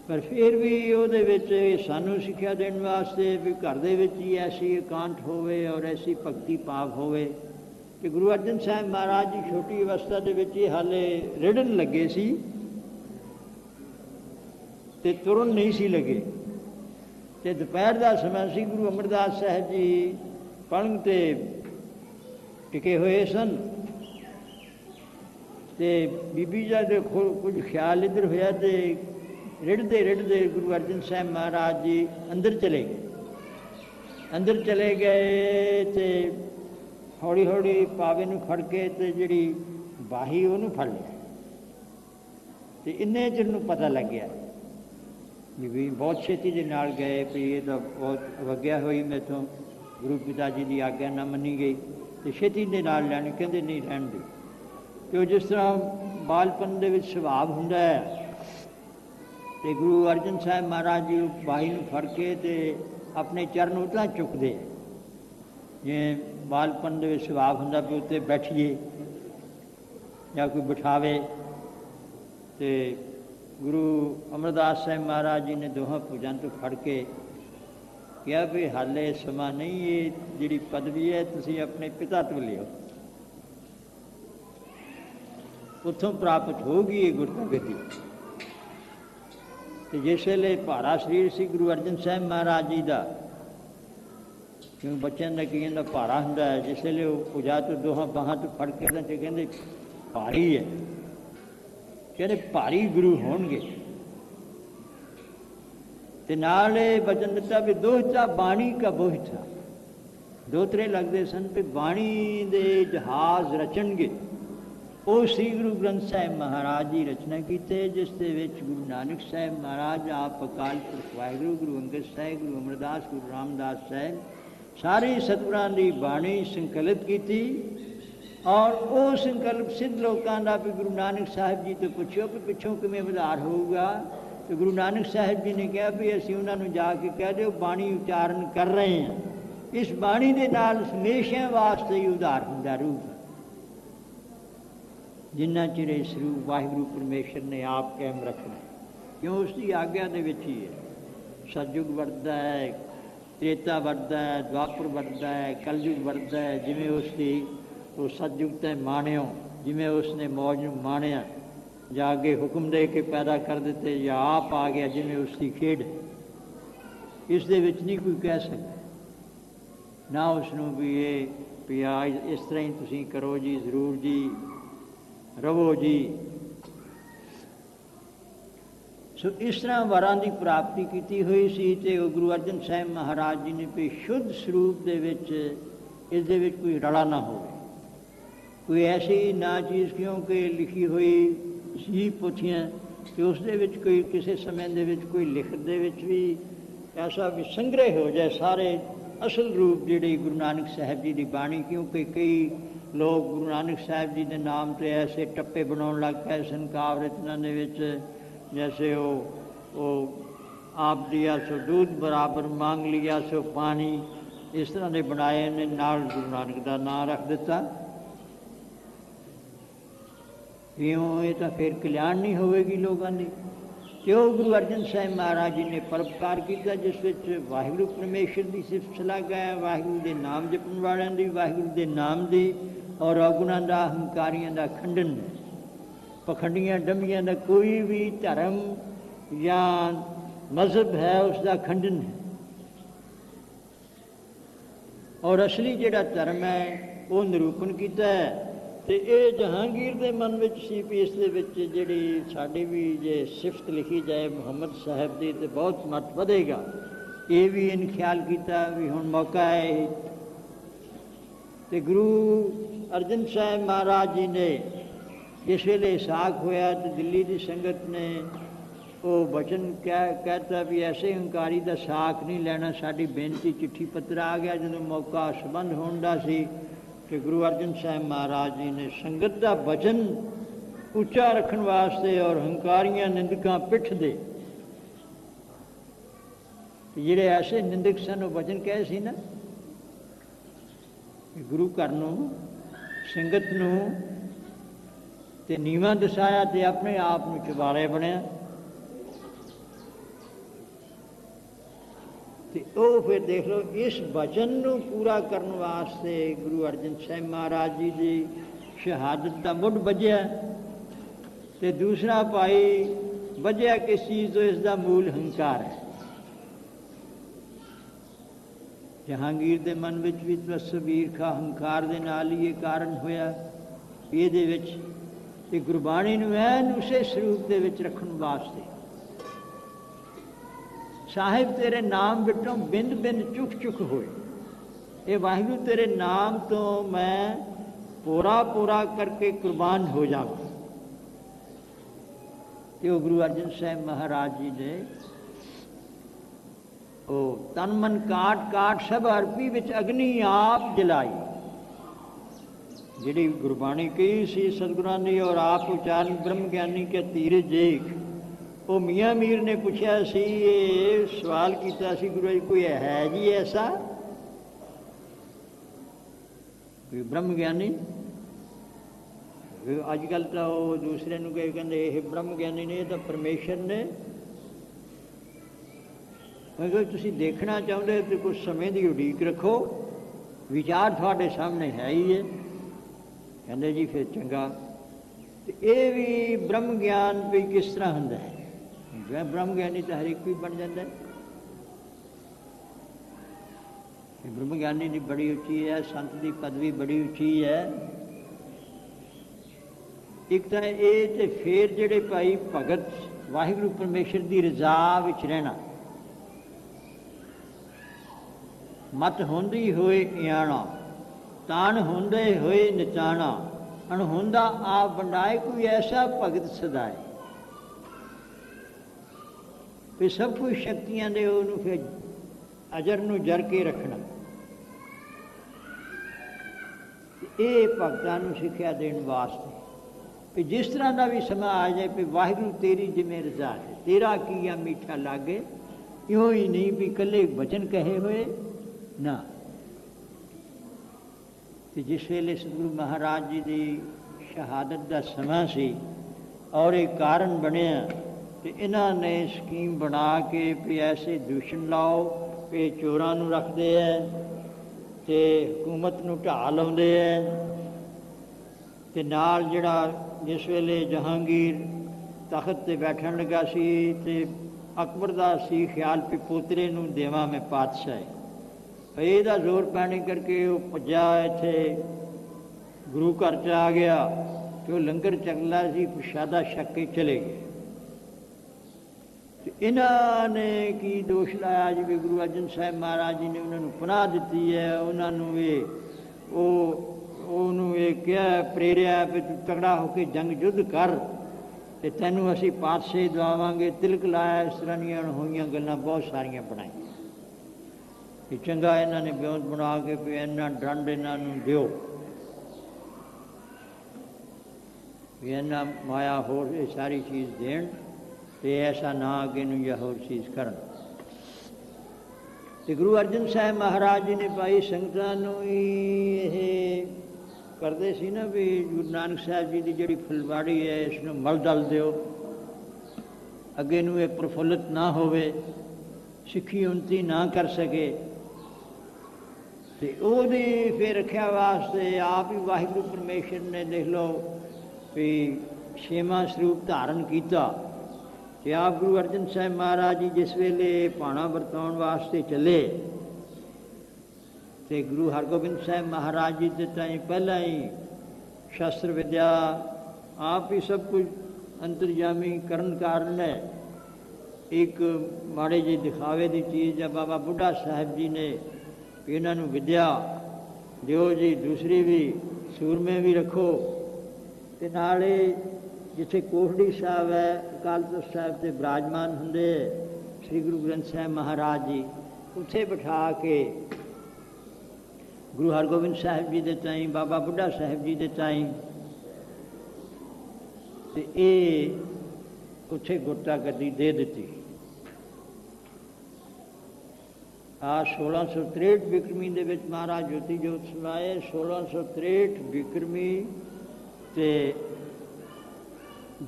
पर फिर भी ਉਹਦੇ ਵਿੱਚ ਸਾਨੂੰ ਸਿੱਖਿਆ ਦੇਣ ਵਾਸਤੇ ਵੀ ਘਰ ਦੇ ਵਿੱਚ ਹੀ ਐਸੀ ਇਕਾਂਤ ਹੋਵੇ ਔਰ ਐਸੀ ਭਗਤੀ ਭਾਵ ਹੋਵੇ ਕਿ ਗੁਰੂ ਅਰਜਨ ਸਾਹਿਬ ਮਹਾਰਾਜ ਦੀ ਛੋਟੀ ਅਵਸਥਾ ਦੇ ਵਿੱਚ ਹੀ ਹਾਲੇ ਰਿੜਨ ਲੱਗੇ ਸੀ ਤੇ ਤੁਰਨ ਨਹੀਂ ਸੀ ਲੱਗੇ, ਤੇ ਦੁਪਹਿਰ ਦਾ ਸਮਾਂ ਸੀ। ਗੁਰੂ ਅਮਰਦਾਸ ਸਾਹਿਬ ਜੀ ਪਲੰਘ ਤੇ ਟਿਕੇ ਹੋਏ ਸਨ ਤੇ ਬੀਬੀ ਜੀ ਦੇ ਕੁਝ ਖਿਆਲ ਇੱਧਰ ਹੋਇਆ ਤੇ ਰਿੜਦੇ ਰਿੜਦੇ ਗੁਰੂ ਅਰਜਨ ਸਾਹਿਬ ਮਹਾਰਾਜ ਜੀ ਅੰਦਰ ਚਲੇ ਗਏ। ਅੰਦਰ ਚਲੇ ਗਏ ਤੇ ਹੌਲੀ ਹੌਲੀ ਪਾਵੇ ਨੂੰ ਫੜ ਕੇ ਤੇ ਜਿਹੜੀ ਬਾਹੀ ਉਹਨੂੰ ਫੜ ਲਿਆ, ਤੇ ਇੰਨੇ ਚਿਰ ਨੂੰ ਪਤਾ ਲੱਗ ਗਿਆ ਵੀ ਬਹੁਤ ਛੇਤੀ ਦੇ ਨਾਲ ਗਏ ਵੀ ਇਹ ਤਾਂ ਬਹੁਤ ਅਵੱਗਿਆ ਹੋਈ ਮੈਥੋਂ, ਗੁਰੂ ਪਿਤਾ ਜੀ ਦੀ ਆਗਿਆ ਨਾ ਮੰਨੀ ਗਈ ਤੇ ਛੇਤੀ ਦੇ ਨਾਲ ਲੈਣ ਕਹਿੰਦੇ ਨਹੀਂ ਰਹਿਣ ਦੇ। ਤੇ ਉਹ ਜਿਸ ਤਰ੍ਹਾਂ ਬਾਲਪਨ ਦੇ ਵਿੱਚ ਸੁਭਾਅ ਹੁੰਦਾ ਹੈ ਤੇ ਗੁਰੂ ਅਰਜਨ ਸਾਹਿਬ ਮਹਾਰਾਜ ਜੀ ਬਾਈ ਨੂੰ ਫੜ ਕੇ ਤੇ ਆਪਣੇ ਚਰਨ ਉਤਾਂ ਚੁੱਕਦੇ, ਜਿਵੇਂ ਬਾਲਪਨ ਦੇ ਵਿੱਚ ਸੁਭਾਅ ਹੁੰਦਾ ਵੀ ਉੱਤੇ ਬੈਠੀਏ ਜਾਂ ਕੋਈ ਬਿਠਾਵੇ। ਤੇ ਗੁਰੂ ਅਮਰਦਾਸ ਸਾਹਿਬ ਮਹਾਰਾਜ ਜੀ ਨੇ ਦੋਹਾਂ ਭੁਜਾਂ ਤੋਂ ਫੜ ਕੇ ਕਿਹਾ ਵੀ ਹਾਲੇ ਸਮਾਂ ਨਹੀਂ, ਇਹ ਜਿਹੜੀ ਪਦਵੀ ਹੈ ਤੁਸੀਂ ਆਪਣੇ ਪਿਤਾ ਤੋਂ ਲਿਓ, ਉੱਥੋਂ ਪ੍ਰਾਪਤ ਹੋਊਗੀ ਇਹ ਗੁਰਤਾ ਗੱਦੀ। ਤੇ ਜਿਸ ਵੇਲੇ ਭਾਰਾ ਸਰੀਰ ਸੀ ਗੁਰੂ ਅਰਜਨ ਸਾਹਿਬ ਮਹਾਰਾਜ ਜੀ ਦਾ, ਕਿਉਂਕਿ ਬੱਚਿਆਂ ਦਾ ਕਈਆਂ ਦਾ ਭਾਰਾ ਹੁੰਦਾ ਹੈ, ਜਿਸ ਵੇਲੇ ਉਹ ਭੁਜਾ ਤੋਂ ਦੋਹਾਂ ਬਾਹਾਂ ਤੋਂ ਫੜ ਕੇ ਤੇ ਕਹਿੰਦੇ ਭਾਰੀ ਹੈ, ਕਹਿੰਦੇ ਭਾਰੀ ਗੁਰੂ ਹੋਣਗੇ। ਤੇ ਨਾਲ ਇਹ ਵਚਨ ਦਿੱਤਾ ਵੀ ਦੋਹਤਾ ਬਾਣੀ ਕਾ ਬੋਹਿਥਾ, ਦੋਤਰੇ ਲੱਗਦੇ ਸਨ ਵੀ ਬਾਣੀ ਦੇ ਜਹਾਜ਼ ਰਚਣਗੇ। ਉਹ ਸ੍ਰੀ ਗੁਰੂ ਗ੍ਰੰਥ ਸਾਹਿਬ ਮਹਾਰਾਜ ਦੀ ਰਚਨਾ ਕੀਤੇ, ਜਿਸ ਦੇ ਵਿੱਚ ਗੁਰੂ ਨਾਨਕ ਸਾਹਿਬ ਮਹਾਰਾਜ ਆਪ ਅਕਾਲ ਪੁਰਖ ਵਾਹਿਗੁਰੂ, ਗੁਰੂ ਅੰਗਦ ਸਾਹਿਬ, ਗੁਰੂ ਅਮਰਦਾਸ, ਗੁਰੂ ਰਾਮਦਾਸ ਸਾਹਿਬ ਸਾਰੇ ਸਤਿਗੁਰਾਂ ਦੀ ਬਾਣੀ ਸੰਕਲਿਤ ਕੀਤੀ। ਔਰ ਉਹ ਸੰਕਲਪ ਸਿੱਧ ਲੋਕਾਂ ਦਾ ਵੀ ਗੁਰੂ ਨਾਨਕ ਸਾਹਿਬ ਜੀ ਤੋਂ ਪੁੱਛਿਓ ਕਿ ਪਿੱਛੋਂ ਕਿਵੇਂ ਉਧਾਰ ਹੋਊਗਾ। ਤੇ ਗੁਰੂ ਨਾਨਕ ਸਾਹਿਬ ਜੀ ਨੇ ਕਿਹਾ ਵੀ ਅਸੀਂ ਉਹਨਾਂ ਨੂੰ ਜਾ ਕੇ ਕਹਿ ਦਿਓ ਬਾਣੀ ਉਚਾਰਨ ਕਰ ਰਹੇ ਹਾਂ, ਇਸ ਬਾਣੀ ਦੇ ਨਾਲ ਹਮੇਸ਼ਾ ਵਾਸਤੇ ਹੀ ਉਧਾਰ ਹੁੰਦਾ ਰਹੂਗਾ, ਜਿੰਨਾ ਚਿਰ ਇਸ ਰੂਪ ਵਾਹਿਗੁਰੂ ਪਰਮੇਸ਼ਰ ਨੇ ਆਪ ਕਾਇਮ ਰੱਖਣਾ, ਕਿਉਂ ਉਸ ਦੀ ਆਗਿਆ ਦੇ ਵਿੱਚ ਹੀ ਹੈ। ਸਤਿਯੁਗ ਵਰਤਦਾ ਹੈ, ਤ੍ਰੇਤਾ ਵਰਤਦਾ ਹੈ, ਦੁਆਪਰ ਵਰਤਦਾ ਹੈ, ਕਲਯੁਗ ਵਰਤਦਾ ਹੈ। ਜਿਵੇਂ ਉਸ ਦੀ ਉਹ ਸਤਿਯੁਗ ਤੇ ਮਾਣਿਓ, ਜਿਵੇਂ ਉਸ ਨੇ ਮੌਜ ਨੂੰ ਮਾਣਿਆ, ਜਾਂ ਅੱਗੇ ਹੁਕਮ ਦੇ ਕੇ ਪੈਦਾ ਕਰ ਦਿੱਤੇ ਜਾਂ ਆਪ ਆ ਗਿਆ, ਜਿਵੇਂ ਉਸ ਦੀ ਖੇਡ, ਇਸ ਦੇ ਵਿੱਚ ਨਹੀਂ ਕੋਈ ਕਹਿ ਸਕਦਾ ਨਾ ਉਸ ਨੂੰ ਵੀ ਇਹ ਵੀ ਆ ਇਸ ਤਰ੍ਹਾਂ ਹੀ ਤੁਸੀਂ ਕਰੋ ਜੀ, ਜ਼ਰੂਰ ਜੀ, ਰਵੋ ਜੀ। ਸੋ ਇਸ ਤਰ੍ਹਾਂ ਵਰਾਂ ਦੀ ਪ੍ਰਾਪਤੀ ਕੀਤੀ ਹੋਈ ਸੀ। ਤੇ ਉਹ ਗੁਰੂ ਅਰਜਨ ਸਾਹਿਬ ਮਹਾਰਾਜ ਜੀ ਨੇ ਵੀ ਸ਼ੁੱਧ ਸਰੂਪ ਦੇ ਵਿੱਚ ਇਸ ਦੇ ਵਿੱਚ ਕੋਈ ਰਲਾ ਨਾ ਹੋਵੇ, ਕੋਈ ਐਸੀ ਨਾ ਚੀਜ਼ ਕਿਉਂਕਿ ਲਿਖੀ ਹੋਈ ਸੀ ਪੁੱਥੀਆਂ ਕਿ ਉਸ ਦੇ ਵਿੱਚ ਕੋਈ ਕਿਸੇ ਸਮੇਂ ਦੇ ਵਿੱਚ ਕੋਈ ਲਿਖਤ ਦੇ ਵਿੱਚ ਵੀ ਐਸਾ ਵੀ ਸੰਗ੍ਰਹਿ ਹੋ ਜਾਏ ਸਾਰੇ ਅਸਲ ਰੂਪ ਜਿਹੜੀ ਗੁਰੂ ਨਾਨਕ ਸਾਹਿਬ ਜੀ ਦੀ ਬਾਣੀ। ਕਿਉਂਕਿ ਕਈ ਲੋਕ ਗੁਰੂ ਨਾਨਕ ਸਾਹਿਬ ਜੀ ਦੇ ਨਾਮ 'ਤੇ ਐਸੇ ਟੱਪੇ ਬਣਾਉਣ ਲੱਗ ਪਏ ਸਨ ਕਾਵਿ ਰਚਨਾ ਦੇ ਵਿੱਚ, ਜੈਸੇ ਉਹ ਆਪ ਦਿਆ ਸੋ दूध ਬਰਾਬਰ ਮੰਗ ਲਿਆ ਸੋ ਪਾਣੀ, ਇਸ ਤਰ੍ਹਾਂ ਦੇ ਬਣਾਏ ਨੇ, ਨਾਲ ਗੁਰੂ ਨਾਨਕ ਦਾ ਨਾਂ ਰੱਖ ਦਿੱਤਾ। ਇਉਂ ਇਹ ਤਾਂ ਫਿਰ ਕਲਿਆਣ ਨਹੀਂ ਹੋਵੇਗੀ ਲੋਕਾਂ ਦੀ। ਤੇ ਉਹ ਗੁਰੂ ਅਰਜਨ ਸਾਹਿਬ ਮਹਾਰਾਜ ਜੀ ਨੇ ਪਰਉਪਕਾਰ ਕੀਤਾ, ਜਿਸ ਵਿੱਚ ਵਾਹਿਗੁਰੂ ਪਰਮੇਸ਼ਰ ਦੀ ਸਿਫਤ ਸ਼ਲਾਘਾ ਹੈ, ਵਾਹਿਗੁਰੂ ਦੇ ਨਾਮ ਜਪਣ ਵਾਲਿਆਂ ਦੀ, ਵਾਹਿਗੁਰੂ ਦੇ ਨਾਮ ਦੀ, ਔਰ ਔਗੁਣਾਂ ਦਾ, ਹੰਕਾਰੀਆਂ ਦਾ ਖੰਡਨ, ਪਖੰਡੀਆਂ ਡੰਬੀਆਂ ਦਾ ਕੋਈ ਵੀ ਧਰਮ ਜਾਂ ਮਜ਼ਹਬ ਹੈ ਉਸ ਦਾ ਖੰਡਨ ਹੈ। ਔਰ ਅਸਲੀ ਜਿਹੜਾ ਧਰਮ ਹੈ ਉਹ ਨਿਰੂਪਣ ਕੀਤਾ ਹੈ। ਤੇ ਇਹ ਜਹਾਂਗੀਰ ਦੇ ਮਨ ਵਿੱਚ ਸੀ ਵੀ ਇਸ ਦੇ ਵਿੱਚ ਜਿਹੜੀ ਸਾਡੀ ਵੀ ਜੇ ਸਿਫਤ ਲਿਖੀ ਜਾਏ ਮੁਹੰਮਦ ਸਾਹਿਬ ਦੀ ਤੇ ਬਹੁਤ ਮਤ ਵਧੇਗਾ। ਇਹ ਵੀ ਇਹਨ ਖਿਆਲ ਕੀਤਾ ਵੀ ਹੁਣ ਮੌਕਾ ਹੈ। ਤੇ ਗੁਰੂ ਅਰਜਨ ਸਾਹਿਬ ਮਹਾਰਾਜ ਜੀ ਨੇ ਜਿਸ ਵੇਲੇ ਸਾਖ ਹੋਇਆ ਤੇ ਦਿੱਲੀ ਦੀ ਸੰਗਤ ਨੇ वो वचन कहता भी ऐसे हंकारी का साख नहीं लैना, साड़ी बेनती चिट्ठी पत्र आ गया। जो मौका संबंध होने का सी कि गुरु अर्जन साहब महाराज जी ने संगत का वचन उच्चा रखने वास्ते और हंकारियां निंदकां पिठ दे जिहड़े ऐसे निंदक सन वो वचन कहे सी ना, गुरु घर नूं संगत नूं ते नीवां दसाया ते अपने आप नूं चबारे बनिया। ते ਉਹ फिर देख लो इस वचन नूं पूरा करने वास्ते गुरु अर्जन साहब महाराज जी की शहादत का मुੱਢ ਵੱਜਿਆ। ते दूसरा भाई वजह किस चीज़ तो इसका मूल हंकार है। जहांगीर के मन में भी तस्वीर खा हंकार के नाल ही ये कारण होया। ये गुरबाणी नूं ऐन उसे स्वरूप के विच रखण वास्ते साहिब तेरे नाम विचों बिंद बिंद चुक चुक होए। ये वाहिगुरू तेरे नाम तो मैं पूरा पूरा करके कुर्बान हो जाऊँ। तो गुरु अर्जन साहब महाराज जी ने वो तन मन काट काट सब अरपी विच अग्नि आप जलाई। जिहड़ी गुरबाणी कही सी सतगुरां ने और आप उचारण ब्रह्म ज्ञानी के तीर जेख। वो मियाँ मीर ने पूछा सी, ये सवाल किया सी गुरु जी कोई है जी ऐसा कोई ब्रह्म ज्ञानी? अजकल तो वो दूसरे नूं कहते ये ब्रह्म ज्ञानी ने, तो परमेश्वर ने। मैं कहा तुसीं देखना चाहते तो कुछ समय की उड़ीक रखो, विचार थोड़े सामने है ही है। कहते जी फिर चंगा। तो ये भी ब्रह्म ज्ञान भी किस तरह होंदा है? ब्रह्म ज्ञानी तो हर एक भी बन जाता है। ब्रह्म ज्ञानी की बड़ी उची है, संत की पदवी बड़ी उची है। एक तो ये तो फिर जेडे भाई भगत वाहिगुरू परमेश्वर की रजा विच रहना, मत होंदी होए इयाणा, तान होंदे होए नचाना, अणहोंदा आप बंडाए कोई ऐसा भगत सदाए। फिर सब कुछ शक्तियां दे उन्होंने फिर अजर नूं जर के रखना। ये भगतां नूं सिक्ख्या देण वास्ते भी जिस तरह का भी समा आ जाए भी वाहिगुरू तेरी जिमें रजा है, तेरा किया मीठा लागे। इहो ही नहीं भी कले वचन कहे हुए ना। तो जिस वेले सतगुरु महाराज जी की शहादत का समा सी और एक कारण बनया, तो इन्होंने स्कीम बना के भी ऐसे दूषण लाओ कि चोरां नूं रखते हैं, तो हुकूमत नूं ढा लाउंदे है। ते नाल जिहड़ा जिस वेले जहांगीर तख्त ते बैठन लगा सी ते अकबर दा सी ख्याल भी पोतरे नूं देवां मैं पातशाह। ਇਹਦਾ ਜ਼ੋਰ ਪੈਣੇ ਕਰਕੇ ਉਹ ਭੱਜਾ ਇੱਥੇ ਗੁਰੂ ਘਰ 'ਚ ਆ ਗਿਆ ਤੇ ਉਹ ਲੰਗਰ ਚੱਲਦਾ ਸੀ, ਪ੍ਰਸ਼ਾਦਾ ਛਕ ਕੇ ਚਲੇ ਗਏ। ਤੇ ਇਹਨਾਂ ਨੇ ਕੀ ਦੋਸ਼ ਲਾਇਆ ਜਿਵੇਂ ਗੁਰੂ ਅਰਜਨ ਸਾਹਿਬ ਮਹਾਰਾਜ ਜੀ ਨੇ ਉਹਨਾਂ ਨੂੰ ਪਨਾਹ ਦਿੱਤੀ ਹੈ, ਉਹਨਾਂ ਨੂੰ ਉਹਨੂੰ ਇਹ ਕਿਹਾ ਪ੍ਰੇਰਿਆ ਵੀ ਤੂੰ ਤਗੜਾ ਹੋ ਕੇ ਜੰਗ ਯੁੱਧ ਕਰ ਤੇ ਤੈਨੂੰ ਅਸੀਂ ਪਾਤਸ਼ਾਹੀ ਦਵਾਵਾਂਗੇ। ਤਿਲਕ ਲਾਇਆ, ਇਸ ਤਰ੍ਹਾਂ ਦੀਆਂ ਹੋਈਆਂ ਗੱਲਾਂ ਬਹੁਤ ਸਾਰੀਆਂ ਬਣਾਈਆਂ। कि चंगा इन्होंने ब्योंत बना के भी इन्ना दंड इन्हों दिओ भी इन्ना माया होर ये सारी चीज़ देन ते ऐसा ना अगे नूं या होर चीज़ करन। ते गुरु अर्जन साहब महाराज जी ने भाई संगतां नूं ही करते सी ना भी गुरु नानक साहब जी की जिहड़ी फुलवाड़ी है इसनूं मल दल दिओ, अगे नूं ये प्रफुल्लित ना होवे, सिक्खी उन्नति ना कर सके। तो ਉਹਦੀ फिर रख्या वास्ते आप ही वाहिगुरू परमेश्वर ने देख लो भी छेवां स्वरूप धारण किया। तो आप गुरु अर्जन साहब महाराज जी जिस वेले भाणा वरताउण वास्ते चले तो गुरु हरगोबिंद साहब महाराज जी के ताईं पहला ही शास्त्र विद्या आप ही सब कुछ अंतर्जामी करन कारण है। एक माड़े जी दिखावे की चीज़ है, बाबा बुढ़ा साहब जी ने इन्हों विद्या दिओ जी, दूसरी भी सूरमे भी रखो ते नाले जिथे कोटड़ी साहब है अकाल तख्त साहब से विराजमान होंगे श्री गुरु ग्रंथ साहब महाराज जी, उत्थे बिठा के गुरु हरगोबिंद साहब जी के ताई बाबा बुढ़ा साहब जी के ताई ये उत्थे गुरता गद्दी दे दी। आ 1663 बिक्रमी दे विच महाराज ज्योति जोत समाए। 1663 बिक्रमी ते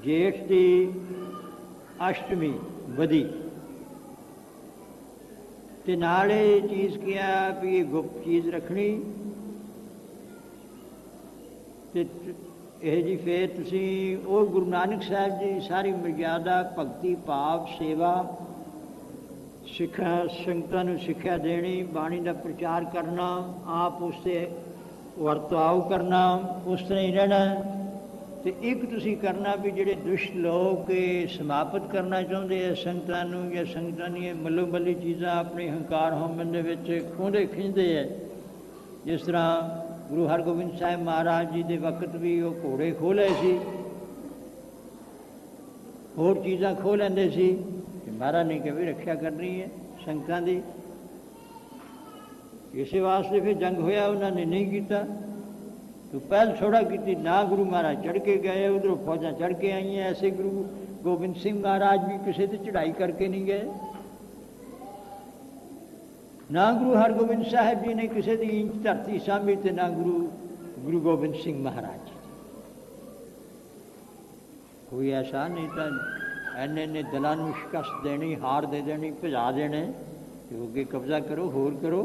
जेठ की अष्टमी बधी ते नाले चीज़ किया भी ये गुप्त चीज़ रखनी ते यह जी फिर तुसी और गुरु नानक साहब जी सारी मर्यादा भगती भाव सेवा सिखा संगतां नूं सिक्ख्या देनी, बाणी का प्रचार करना, आप उससे वर्ताव करना, उस तरह ही रहना। तो एक तुसी करना भी जिहड़े दुष्ट लोग समाप्त करना चाहते हैं संगतां नूं या संगतां दी मल्लो मल्ली चीज़ां अपने हंकार होमन दे विच खोंदे खिंचदे है। जिस तरह गुरु हरगोबिंद साहब महाराज जी के वक्त भी वो घोड़े खो लए सी, होर चीज़ां खो लैंदे सी। महाराज ने कहा भी रक्षा करनी है संगतां दी, इस वास्ते फिर जंग होया उन्होंने नहीं किया। तो पहल छोड़ा की ना गुरु महाराज चढ़ के गए, उधरों फौजा चढ़ के आई हैं। ऐसे गुरु गोबिंद सिंह महाराज भी किसी से चढ़ाई करके नहीं गए, ना गुरु हरगोबिंद साहब जी ने किसी की इंच धरती सांभी, तो ना गुरु गोबिंद सिंह महाराज जी। कोई ऐसा नहीं था इन्ने दिलों में शिकस्त देनी, हार दे देनी, भजा देने कि अगे कब्जा करो होर करो।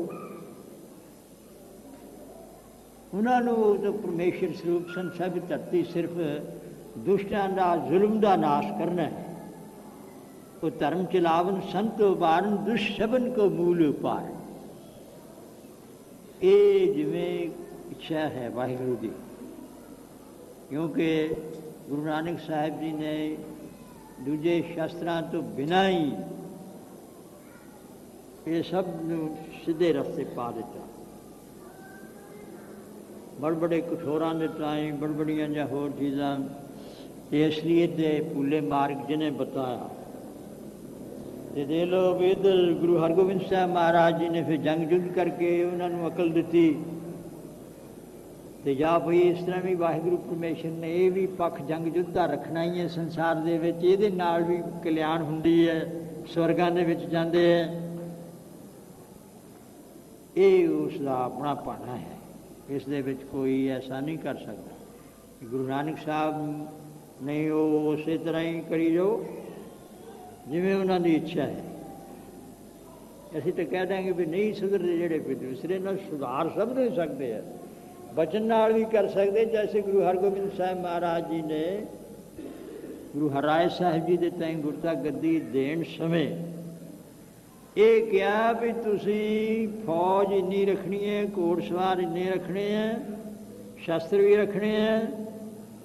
उन्होंने तो परमेश्वर स्वरूप सन, सब धरती सिर्फ दुष्टां दा जुल्म का नाश करना है। वो धर्म चलावन संत उबारन दुष्ट सबन को मूल उपार। ये जिमें इच्छा है वाहिगुरु की, क्योंकि गुरु नानक साहब जी ने दूजे शास्त्रां तो बिना ही ये सब सीधे रस्ते पा दिता। बड़ बड़े कठोरां दे ताई बड़ बड़ियां जां होर चीज़ां असलीयत दे भूले मार्ग जिन्हें बताया। तो दे लो भी इधर गुरु हरगोबिंद साहब महाराज जी ने फिर जंग जुग करके उन्होंने अकल दी। तो जा भाई इस तरह भी वाहिगुरु परमेश्वर ने यह भी पक्ष जंग युद्ध का रखना ही है संसार दे विच, इहदे नाल भी कल्याण हुंदी है, स्वर्गां दे विच जांदे है। ये उसका अपना भाना है, इस दे विच कोई ऐसा नहीं कर सकता। गुरु नानक साहब ने वो उस तरह ही करी जाओ जिवें उन्होंने इच्छा है। असीं तो कह देंगे भी नहीं सुधरते जिहड़े भी दूसरे नाल सुधार सब दे सकते हैं, बचन नाल भी कर सकते। जैसे गुरु हरगोबिंद साहब महाराज जी ने गुरु हरराय साहब जी के ताईं गुरता गद्दी देण समय ये कहा भी तुसी फौज इन्नी रखनी है, घोड़सवार इन्ने रखने हैं, शस्त्र भी रखने हैं,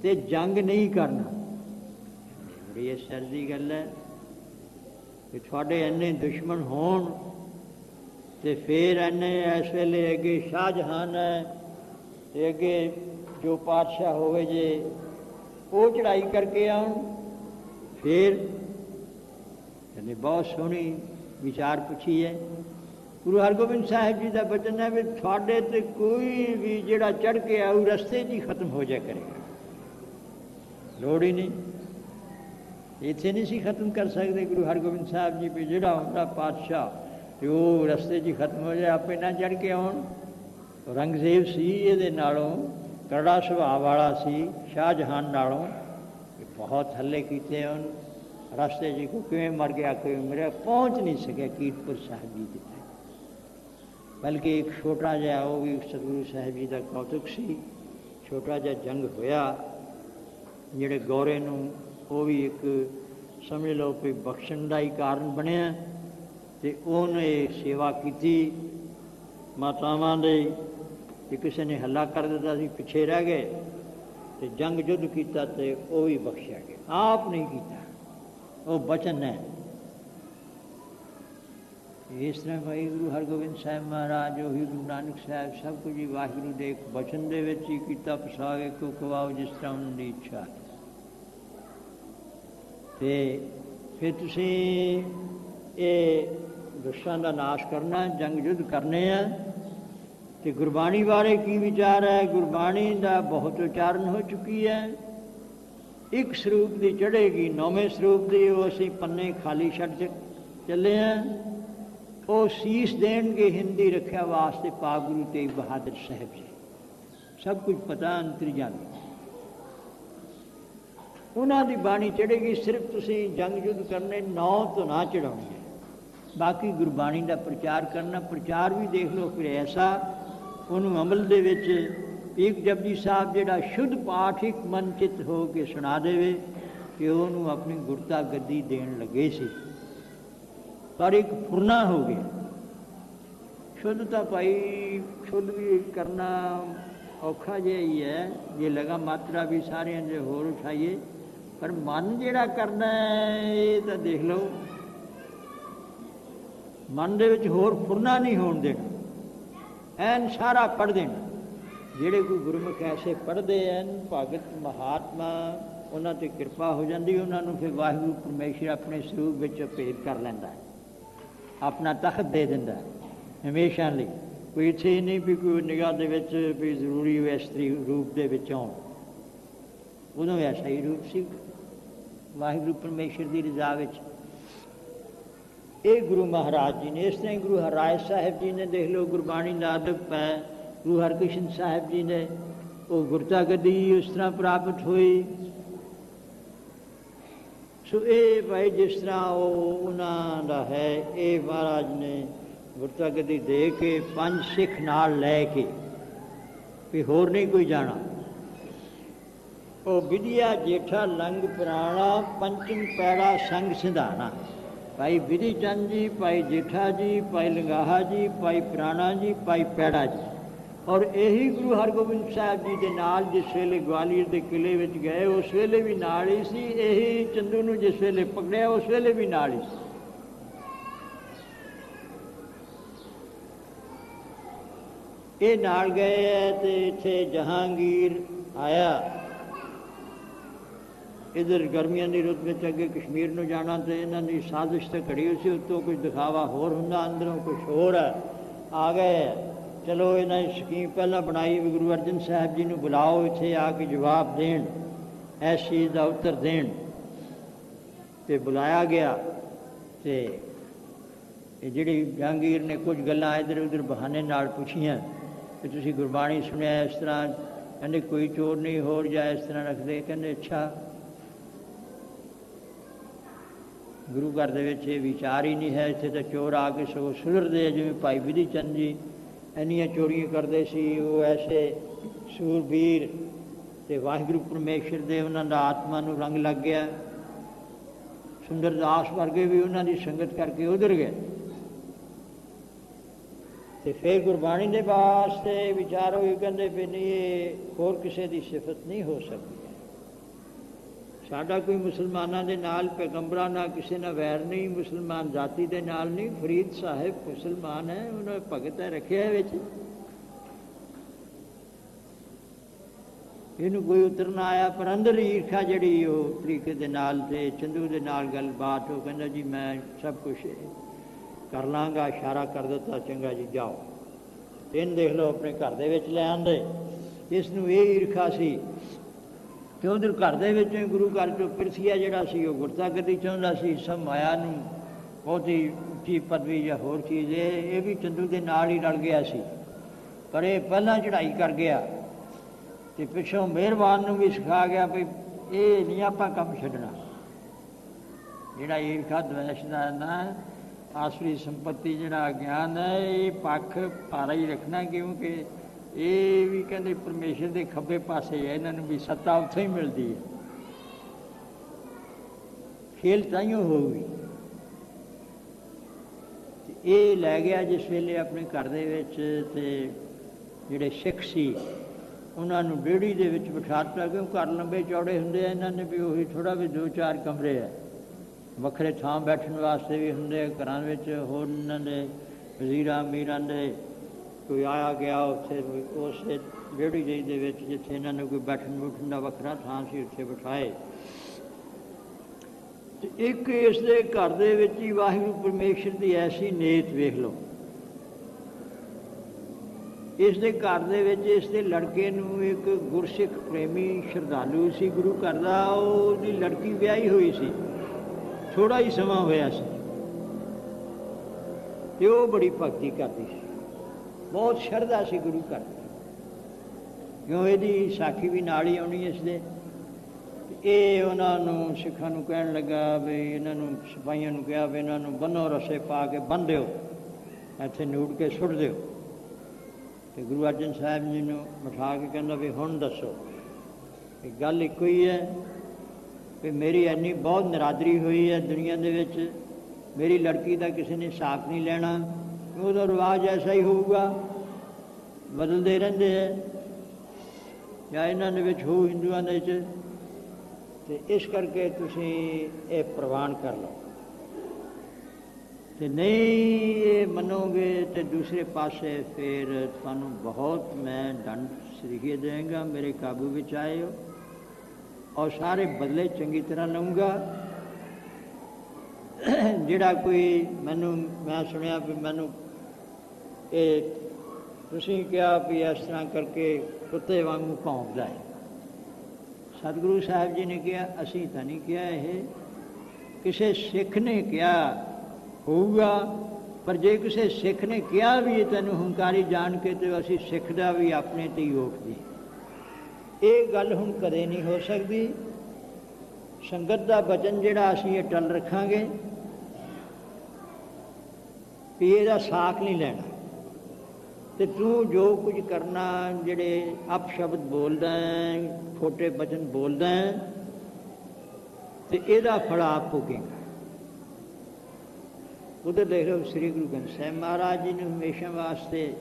तो जंग नहीं करना। बड़ी शर की गल है कि थोड़े इन्ने दुश्मन होण तो फिर इन्ने इस वेले अगे शाहजहान है, अगे जो पातशाह होवे जे वो चढ़ाई करके आउण, फिर कहने बहुत सोहनी विचार पूछी है। गुरु हरगोबिंद साहब जी का बचन है भी थोड़े तो कोई भी जिहड़ा चढ़ के आऊ रस्ते ही खत्म हो जाए करेगा, लोड़ ही नहीं, इत्थे नहीं सी खत्म कर सकते। गुरु हरगोबिंद साहब जी भी जिहड़ा हुंदा पातशाह तो वो रस्ते ही खत्म हो जाए, आपे ना चढ़ के आउण। औरंगजेब सी ये नालों कड़ा सुभाव वाला सी, शाहजहान नालों बहुत हल्ले किए उन रास्ते जी को किवें मर गया किवें मरिया, पहुँच नहीं सके कीरतपुर साहब जी के। बल्कि एक छोटा जिहा वो भी सतगुरु साहब जी का कौतुक सी, छोटा जिहा जंग होया जिहड़े गौरे नूं वो भी एक समझ लो कोई बख्शण का ही कारण बनया। तो उन्हें सेवा की मातावां दे, किसी ने हल्ला कर दिता सी पिछे रह गए, तो जंग युद्ध किया तो वह भी बख्शिया गया, आप नहीं किया, वो बचन है। इस तरह भाई गुरु हरगोबिंद साहब महाराज वही गुरु नानक साहब सब कुछ ही वाहिगुरु के बचन दे विच ही किया, पसावे को खवाओ जिस तरह उन्होंने इच्छा है। ਤੇ ਫਿਰ ਤੁਸੀਂ ਇਹ ਦੁਸ਼ਟਾਂ ਦਾ ਨਾਸ਼ ਕਰਨਾ, ਜੰਗ ਯੁੱਧ ਕਰਨੇ ਆ। ਤੇ ਗੁਰਬਾਣੀ ਬਾਰੇ ਕੀ ਵਿਚਾਰ ਹੈ? ਗੁਰਬਾਣੀ ਦਾ ਬਹੁਤ ਉਚਾਰਨ ਹੋ ਚੁੱਕੀ ਹੈ। ਇੱਕ ਸਰੂਪ ਦੀ ਚੜ੍ਹੇਗੀ, 9ਵੇਂ ਸਰੂਪ ਦੀ, ਉਹ ਅਸੀਂ ਪੰਨੇ ਖਾਲੀ ਛੱਡ ਚੱਲੇ ਹਾਂ। ਉਹ ਸੀਸ ਦੇਣਗੇ ਹਿੰਦੀ ਰੱਖਿਆ ਵਾਸਤੇ ਪਾਕ ਗੁਰੂ ਤੇਗ ਬਹਾਦਰ ਸਾਹਿਬ ਜੀ। ਸਭ ਕੁਝ ਪਤਾ, ਅੰਤਰਜਾਮੀ। ਉਹਨਾਂ ਦੀ ਬਾਣੀ ਚੜ੍ਹੇਗੀ। ਸਿਰਫ ਤੁਸੀਂ ਜੰਗ ਯੁੱਧ ਕਰਨੇ, 9 ਤੋਂ ਨਾ ਚੜਾਉਣੀ ਹੈ। ਬਾਕੀ ਗੁਰਬਾਣੀ ਦਾ ਪ੍ਰਚਾਰ ਕਰਨਾ। ਪ੍ਰਚਾਰ ਵੀ ਦੇਖ ਲਓ ਫਿਰ ਐਸਾ, ਉਹਨੂੰ ਅਮਲ ਦੇ ਵਿੱਚ ਇੱਕ ਜਪਜੀ ਸਾਹਿਬ ਜਿਹੜਾ ਸ਼ੁੱਧ ਪਾਠ ਇੱਕ ਮਨ ਚਿੱਤ ਹੋ ਕੇ ਸੁਣਾ ਦੇਵੇ ਕਿ ਉਹਨੂੰ ਆਪਣੀ ਗੁਰਤਾ ਗੱਦੀ ਦੇਣ ਲੱਗੇ ਸੀ, ਪਰ ਇੱਕ ਫੁਰਨਾ ਹੋ ਗਿਆ। ਸ਼ੁੱਧ ਤਾਂ ਭਾਈ ਸ਼ੁੱਧ ਵੀ ਕਰਨਾ ਔਖਾ ਜਿਹਾ ਹੀ ਹੈ, ਜੇ ਲਗਾ ਮਾਤਰਾ ਵੀ ਸਾਰਿਆਂ ਦੇ ਹੋਰ ਉਠਾਈਏ, ਪਰ ਮਨ ਜਿਹੜਾ ਕਰਨਾ ਹੈ ਇਹ ਤਾਂ ਦੇਖ ਲਓ, ਮਨ ਦੇ ਵਿੱਚ ਹੋਰ ਫੁਰਨਾ ਨਹੀਂ ਹੋਣ ਦੇਣਾ, ਐਨ ਸਾਰਾ ਪੜ੍ਹ ਦੇਣਾ। ਜਿਹੜੇ ਕੋਈ ਗੁਰਮੁਖ ਐਸੇ ਪੜ੍ਹਦੇ ਹਨ, ਭਗਤ ਮਹਾਤਮਾ, ਉਹਨਾਂ 'ਤੇ ਕਿਰਪਾ ਹੋ ਜਾਂਦੀ, ਉਹਨਾਂ ਨੂੰ ਫਿਰ ਵਾਹਿਗੁਰੂ ਪਰਮੇਸ਼ਰ ਆਪਣੇ ਸਰੂਪ ਵਿੱਚ ਭੇਦ ਕਰ ਲੈਂਦਾ ਹੈ, ਆਪਣਾ ਤਖਤ ਦੇ ਦਿੰਦਾ ਹਮੇਸ਼ਾ ਲਈ। ਕੋਈ ਇੱਥੇ ਨਹੀਂ ਵੀ ਕੋਈ ਨਿਗਾਹ ਦੇ ਵਿੱਚ ਵੀ ਜ਼ਰੂਰੀ ਇਸਤਰੀ ਰੂਪ ਦੇ ਵਿੱਚ ਆਉਣ, ਉਦੋਂ ਐਸਾ ਹੀ ਰੂਪ ਸੀ ਵਾਹਿਗੁਰੂ ਪਰਮੇਸ਼ਰ ਦੀ ਰਜ਼ਾ ਵਿੱਚ। ਇਹ ਗੁਰੂ ਮਹਾਰਾਜ ਜੀ ਨੇ, ਇਸ ਤਰ੍ਹਾਂ ਹੀ ਗੁਰੂ ਹਰਿਰਾਏ ਸਾਹਿਬ ਜੀ ਨੇ ਦੇਖ ਲਓ ਗੁਰਬਾਣੀ ਦਾ ਅਦਬ ਹੈ। ਗੁਰੂ ਹਰਕ੍ਰਿਸ਼ਨ ਸਾਹਿਬ ਜੀ ਨੇ ਉਹ ਗੁਰਤਾ ਗੱਦੀ ਉਸ ਤਰ੍ਹਾਂ ਪ੍ਰਾਪਤ ਹੋਈ। ਸੋ ਇਹ ਭਾਈ ਜਿਸ ਤਰ੍ਹਾਂ ਉਹ ਉਹਨਾਂ ਦਾ ਹੈ, ਇਹ ਮਹਾਰਾਜ ਨੇ ਗੁਰਤਾ ਗੱਦੀ ਦੇ ਕੇ 5 ਸਿੱਖ ਨਾਲ ਲੈ ਕੇ ਵੀ ਹੋਰ ਨਹੀਂ ਕੋਈ ਜਾਣਾ। ਉਹ ਵਿਧਿਆ ਜੇਠਾ ਲੰਗ ਪੁਰਾਣਾ, ਪੰਚਮ ਪੈੜਾ ਸੰਗ ਸਿਧਾਣਾ। ਭਾਈ ਵਿਧੀ ਚੰਦ ਜੀ, ਭਾਈ ਜੇਠਾ ਜੀ, ਭਾਈ ਲੰਗਾਹਾ ਜੀ, ਭਾਈ ਪੁਰਾਣਾ ਜੀ, ਭਾਈ ਪੈੜਾ ਜੀ। ਔਰ ਇਹੀ ਗੁਰੂ ਹਰਗੋਬਿੰਦ ਸਾਹਿਬ ਜੀ ਦੇ ਨਾਲ ਜਿਸ ਵੇਲੇ ਗਵਾਲੀਅਰ ਦੇ ਕਿਲ੍ਹੇ ਵਿੱਚ ਗਏ, ਉਸ ਵੇਲੇ ਵੀ ਨਾਲ ਹੀ ਸੀ। ਇਹੀ ਚੰਦੂ ਨੂੰ ਜਿਸ ਵੇਲੇ ਪਕੜਿਆ, ਉਸ ਵੇਲੇ ਵੀ ਨਾਲ ਹੀ ਸੀ। ਇਹ ਨਾਲ ਗਏ ਹੈ ਤੇ ਇੱਥੇ ਜਹਾਂਗੀਰ ਆਇਆ। ਇੱਧਰ ਗਰਮੀਆਂ ਦੀ ਰੁੱਤ ਵਿੱਚ ਅੱਗੇ ਕਸ਼ਮੀਰ ਨੂੰ ਜਾਣਾ, ਤੇ ਇਹਨਾਂ ਦੀ ਸਾਜ਼ਿਸ਼ ਤਾਂ ਘੜੀ ਹੋਈ ਸੀ, ਉੱਤੋਂ ਕੁਝ ਦਿਖਾਵਾ ਹੋਰ ਹੁੰਦਾ, ਅੰਦਰੋਂ ਕੁਛ ਹੋਰ ਹੈ। ਆ ਗਏ, ਚਲੋ ਇਹਨਾਂ ਦੀ ਸਕੀਮ ਪਹਿਲਾਂ ਬਣਾਈ ਵੀ ਗੁਰੂ ਅਰਜਨ ਸਾਹਿਬ ਜੀ ਨੂੰ ਬੁਲਾਓ, ਇੱਥੇ ਆ ਕੇ ਜਵਾਬ ਦੇਣ, ਇਸ ਚੀਜ਼ ਦਾ ਉੱਤਰ ਦੇਣ। ਤੇ ਬੁਲਾਇਆ ਗਿਆ। ਤੇ ਇਹ ਜਿਹੜੀ ਜਹਾਂਗੀਰ ਨੇ ਕੁਝ ਗੱਲਾਂ ਇੱਧਰ ਉੱਧਰ ਬਹਾਨੇ ਨਾਲ ਪੁੱਛੀਆਂ ਕਿ ਤੁਸੀਂ ਗੁਰਬਾਣੀ ਸੁਣਿਆ ਇਸ ਤਰ੍ਹਾਂ? ਕਹਿੰਦੇ ਕੋਈ ਚੋਰ ਨਹੀਂ ਹੋਰ ਜਾਂ ਇਸ ਤਰ੍ਹਾਂ ਰੱਖਦੇ। ਕਹਿੰਦੇ ਅੱਛਾ, ਗੁਰੂ ਘਰ ਦੇ ਵਿੱਚ ਇਹ ਵਿਚਾਰ ਹੀ ਨਹੀਂ ਹੈ, ਇੱਥੇ ਤਾਂ ਚੋਰ ਆ ਕੇ ਸਗੋਂ ਸੁਧਰਦੇ ਆ। ਜਿਵੇਂ ਭਾਈ ਵਿਧੀ ਚੰਦ ਜੀ ਇੰਨੀਆਂ ਚੋਰੀਆਂ ਕਰਦੇ ਸੀ, ਉਹ ਐਸੇ ਸੂਰਬੀਰ, ਤੇ ਵਾਹਿਗੁਰੂ ਪਰਮੇਸ਼ਰ ਦੇ ਉਹਨਾਂ ਦਾ ਆਤਮਾ ਨੂੰ ਰੰਗ ਲੱਗ ਗਿਆ। ਸੁੰਦਰਦਾਸ ਵਰਗੇ ਵੀ ਉਹਨਾਂ ਦੀ ਸੰਗਤ ਕਰਕੇ ਉਧਰ ਗਏ। ਤੇ ਫਿਰ ਗੁਰਬਾਣੀ ਦੇ ਵਾਸਤੇ ਵਿਚਾਰ ਹੋਏ, ਕਹਿੰਦੇ ਵੀ ਨਹੀਂ, ਇਹ ਹੋਰ ਕਿਸੇ ਦੀ ਸਿਫਤ ਨਹੀਂ ਹੋ ਸਕਦੀ। ਸਾਡਾ ਕੋਈ ਮੁਸਲਮਾਨਾਂ ਦੇ ਨਾਲ, ਪੈਗੰਬਰਾਂ ਨਾਲ ਕਿਸੇ ਨਾਲ ਵੈਰ ਨਹੀਂ, ਮੁਸਲਮਾਨ ਜਾਤੀ ਦੇ ਨਾਲ ਨਹੀਂ। ਫਰੀਦ ਸਾਹਿਬ ਮੁਸਲਮਾਨ ਹੈ, ਉਹਨਾਂ ਭਗਤ ਹੈ, ਰੱਖਿਆ ਵਿੱਚ, ਇਹਨੂੰ ਕੋਈ ਉਤਰ ਨਾ ਆਇਆ। ਪਰ ਅੰਦਰ ਈਰਖਾ ਜਿਹੜੀ ਉਹ ਤਰੀਕੇ ਦੇ ਨਾਲ, ਤੇ ਚੰਦੂ ਦੇ ਨਾਲ ਗੱਲਬਾਤ, ਉਹ ਕਹਿੰਦਾ ਜੀ ਮੈਂ ਸਭ ਕੁਛ ਕਰ ਲਾਂਗਾ, ਇਸ਼ਾਰਾ ਕਰ ਦਿੱਤਾ, ਚੰਗਾ ਜੀ ਜਾਓ। ਇਹਨੂੰ ਦੇਖ ਲਓ ਆਪਣੇ ਘਰ ਦੇ ਵਿੱਚ ਲੈ ਆਂਦੇ। ਇਸ ਨੂੰ ਇਹ ਈਰਖਾ ਸੀ ਕਿ ਉਧਰ ਘਰ ਦੇ ਵਿੱਚ ਗੁਰੂ ਘਰ ਚੋਂ ਪਿਰਥੀਆ ਜਿਹੜਾ ਸੀ ਉਹ ਗੁਰਤਾ ਗੱਦੀ ਚਾਹੁੰਦਾ ਸੀ। ਸਭ ਮਾਇਆ ਨੂੰ ਬਹੁਤੀ ਉੱਚੀ ਪਦਵੀ ਜਾਂ ਹੋਰ ਚੀਜ਼, ਇਹ ਵੀ ਚੰਦੂ ਦੇ ਨਾਲ ਹੀ ਰਲ ਗਿਆ ਸੀ। ਪਰ ਇਹ ਪਹਿਲਾਂ ਚੜ੍ਹਾਈ ਕਰ ਗਿਆ ਤੇ ਪਿੱਛੋਂ ਮਿਹਰਬਾਨ ਨੂੰ ਵੀ ਸਿਖਾ ਗਿਆ ਵੀ ਇਹ ਨਹੀਂ ਆਪਾਂ ਕੰਮ ਛੱਡਣਾ। ਜਿਹੜਾ ਈਰਖਾ ਦਵੈਸ਼ ਦਾ ਨਾ ਆਸਰੀ ਸੰਪत्ति ਜਿਹੜਾ ਗਿਆਨ ਹੈ, ਇਹ ਪੱਖ ਭਾਰਾ ਹੀ ਰੱਖਣਾ, ਕਿਉਂਕਿ ਇਹ ਵੀ ਕਹਿੰਦੇ ਪਰਮੇਸ਼ਰ ਦੇ ਖੱਬੇ ਪਾਸੇ ਹੈ, ਇਹਨਾਂ ਨੂੰ ਵੀ ਸੱਤਾ ਉੱਥੇ ਹੀ ਮਿਲਦੀ ਹੈ। ਖੇਲ ਤਾਈਓ ਹੋਊਗੀ। ਇਹ ਲੈ ਗਿਆ ਜਿਸ ਵੇਲੇ ਆਪਣੇ ਘਰ ਦੇ ਵਿੱਚ, ਤੇ ਜਿਹੜੇ ਸਿੱਖ ਸੀ ਉਹਨਾਂ ਨੂੰ ਵਿਹੜੀ ਦੇ ਵਿੱਚ ਬਿਠਾਤਾ, ਕਿਉਂਕਿ ਘਰ ਲੰਬੇ ਚੌੜੇ ਹੁੰਦੇ ਆ। ਇਹਨਾਂ ਨੇ ਵੀ ਉਹੀ ਥੋੜ੍ਹਾ ਵੀ 2-4 ਕਮਰੇ ਹੈ, ਵੱਖਰੇ ਥਾਂ ਬੈਠਣ ਵਾਸਤੇ ਵੀ ਹੁੰਦੇ ਆ ਘਰਾਂ ਵਿੱਚ। ਹੋਰ ਇਹਨਾਂ ਦੇ ਵਜ਼ੀਰਾਂ ਅਮੀਰਾਂ ਦੇ ਕੋਈ ਆਇਆ ਗਿਆ, ਉੱਥੇ ਉਸ ਵਿਹੜੀ ਜਿਹੀ ਦੇ ਵਿੱਚ ਜਿੱਥੇ ਇਹਨਾਂ ਨੂੰ ਕੋਈ ਬੈਠਣ ਬੁੱਠਣ ਦਾ ਵੱਖਰਾ ਥਾਂ ਸੀ, ਉੱਥੇ ਬਿਠਾਏ। ਤੇ ਇੱਕ ਇਸ ਦੇ ਘਰ ਦੇ ਵਿੱਚ ਹੀ ਵਾਹਿਗੁਰੂ ਪਰਮੇਸ਼ਰ ਦੀ ਐਸੀ ਨੇਤ ਵੇਖ ਲਓ। ਇਸ ਦੇ ਘਰ ਦੇ ਵਿੱਚ ਇਸ ਦੇ ਲੜਕੇ ਨੂੰ ਇੱਕ ਗੁਰਸਿੱਖ ਪ੍ਰੇਮੀ ਸ਼ਰਧਾਲੂ ਸੀ ਗੁਰੂ ਘਰ ਦਾ, ਉਹਦੀ ਲੜਕੀ ਵਿਆਹੀ ਹੋਈ ਸੀ, ਥੋੜ੍ਹਾ ਹੀ ਸਮਾਂ ਹੋਇਆ ਸੀ, ਤੇ ਉਹ ਬੜੀ ਭਗਤੀ ਕਰਦੀ ਸੀ, ਬਹੁਤ ਸ਼ਰਧਾ ਸੀ ਗੁਰੂ ਘਰ ਦੀ। ਕਿਉਂ ਇਹਦੀ ਸਾਖੀ ਵੀ ਨਾਲ ਹੀ ਆਉਣੀ ਇਸ ਦੇ। ਇਹ ਉਹਨਾਂ ਨੂੰ ਸਿੱਖਾਂ ਨੂੰ ਕਹਿਣ ਲੱਗਾ ਵੀ ਇਹਨਾਂ ਨੂੰ ਸਿਪਾਹੀਆਂ ਨੂੰ ਕਿਹਾ ਵੀ ਇਹਨਾਂ ਨੂੰ ਬੰਨੋ, ਰੱਸੇ ਪਾ ਕੇ ਬੰਨ੍ਹ ਦਿਓ, ਇੱਥੇ ਨੂੜ ਕੇ ਸੁੱਟ ਦਿਓ। ਤੇ ਗੁਰੂ ਅਰਜਨ ਸਾਹਿਬ ਜੀ ਨੂੰ ਬਿਠਾ ਕੇ ਕਹਿੰਦਾ ਵੀ ਹੁਣ ਦੱਸੋ, ਇਹ ਗੱਲ ਇੱਕੋ ਹੀ ਹੈ ਵੀ ਮੇਰੀ ਇੰਨੀ ਬਹੁਤ ਨਿਰਾਦਰੀ ਹੋਈ ਹੈ ਦੁਨੀਆ ਦੇ ਵਿੱਚ, ਮੇਰੀ ਲੜਕੀ ਦਾ ਕਿਸੇ ਨੇ ਸਾਕ ਨਹੀਂ ਲੈਣਾ, ਉਹਦਾ ਰਿਵਾਜ ਐਸਾ ਹੀ ਹੋਊਗਾ, ਬਦਲਦੇ ਰਹਿੰਦੇ ਹੈ ਜਾਂ ਇਹਨਾਂ ਦੇ ਵਿੱਚ ਹੋ ਹਿੰਦੂਆਂ ਦੇ ਵਿੱਚ, ਤੇ ਇਸ ਕਰਕੇ ਤੁਸੀਂ ਇਹ ਪ੍ਰਵਾਨ ਕਰ ਲਓ। ਤੇ ਨਹੀਂ ਇਹ ਮੰਨੋਗੇ ਤੇ ਦੂਸਰੇ ਪਾਸੇ ਫਿਰ ਤੁਹਾਨੂੰ ਬਹੁਤ ਮੈਂ ਦੰਡ ਸਰੀਏ ਦੇਵਾਂਗਾ, ਮੇਰੇ ਕਾਬੂ ਵਿੱਚ ਆਏ ਹੋ, ਔਰ ਸਾਰੇ ਬਦਲੇ ਚੰਗੀ ਤਰ੍ਹਾਂ ਲਊਂਗਾ। ਜਿਹੜਾ ਕੋਈ ਮੈਨੂੰ, ਮੈਂ ਸੁਣਿਆ ਵੀ ਮੈਨੂੰ ਇਹ ਤੁਸੀਂ ਕਿਹਾ ਵੀ ਇਸ ਤਰ੍ਹਾਂ ਕਰਕੇ ਕੁੱਤੇ ਵਾਂਗੂ ਭੌਂਕਦਾ ਹੈ, ਸਤਿਗੁਰੂ ਸਾਹਿਬ ਜੀ ਨੇ ਕਿਹਾ, ਅਸੀਂ ਤਾਂ ਨਹੀਂ ਕਿਹਾ, ਇਹ ਕਿਸੇ ਸਿੱਖ ਨੇ ਕਿਹਾ ਹੋਊਗਾ। ਪਰ ਜੇ ਕਿਸੇ ਸਿੱਖ ਨੇ ਕਿਹਾ ਵੀ ਤੈਨੂੰ ਹੰਕਾਰੀ ਜਾਣ ਕੇ, ਤੇ ਅਸੀਂ ਸਿੱਖ ਦਾ ਵੀ ਆਪਣੇ ਤੇ ਹੀ ਰੋਕਦੇ। ਇਹ ਗੱਲ ਹੁਣ ਕਦੇ ਨਹੀਂ ਹੋ ਸਕਦੀ। ਸੰਗਤ ਦਾ ਬਚਨ ਜਿਹੜਾ ਅਸੀਂ ਇਹ ਟਲ ਰੱਖਾਂਗੇ ਵੀ ਇਹਦਾ ਸਾਕ ਨਹੀਂ ਲੈਣਾ, ਤੇ ਤੂੰ ਜੋ ਕੁਝ ਕਰਨਾ, ਜਿਹੜੇ ਅਪਸ਼ਬਦ ਬੋਲਦਾ ਹੈ, ਖੋਟੇ ਬਚਨ ਬੋਲਦਾ ਹੈ, ਤੇ ਇਹਦਾ ਫਲ ਆਪ ਭੋਗੇਗਾ। ਉਧਰ ਦੇਖ ਲਓ ਸ੍ਰੀ ਗੁਰੂ ਗ੍ਰੰਥ ਸਾਹਿਬ ਮਹਾਰਾਜ ਜੀ ਨੂੰ ਹਮੇਸ਼ਾ ਵਾਸਤੇ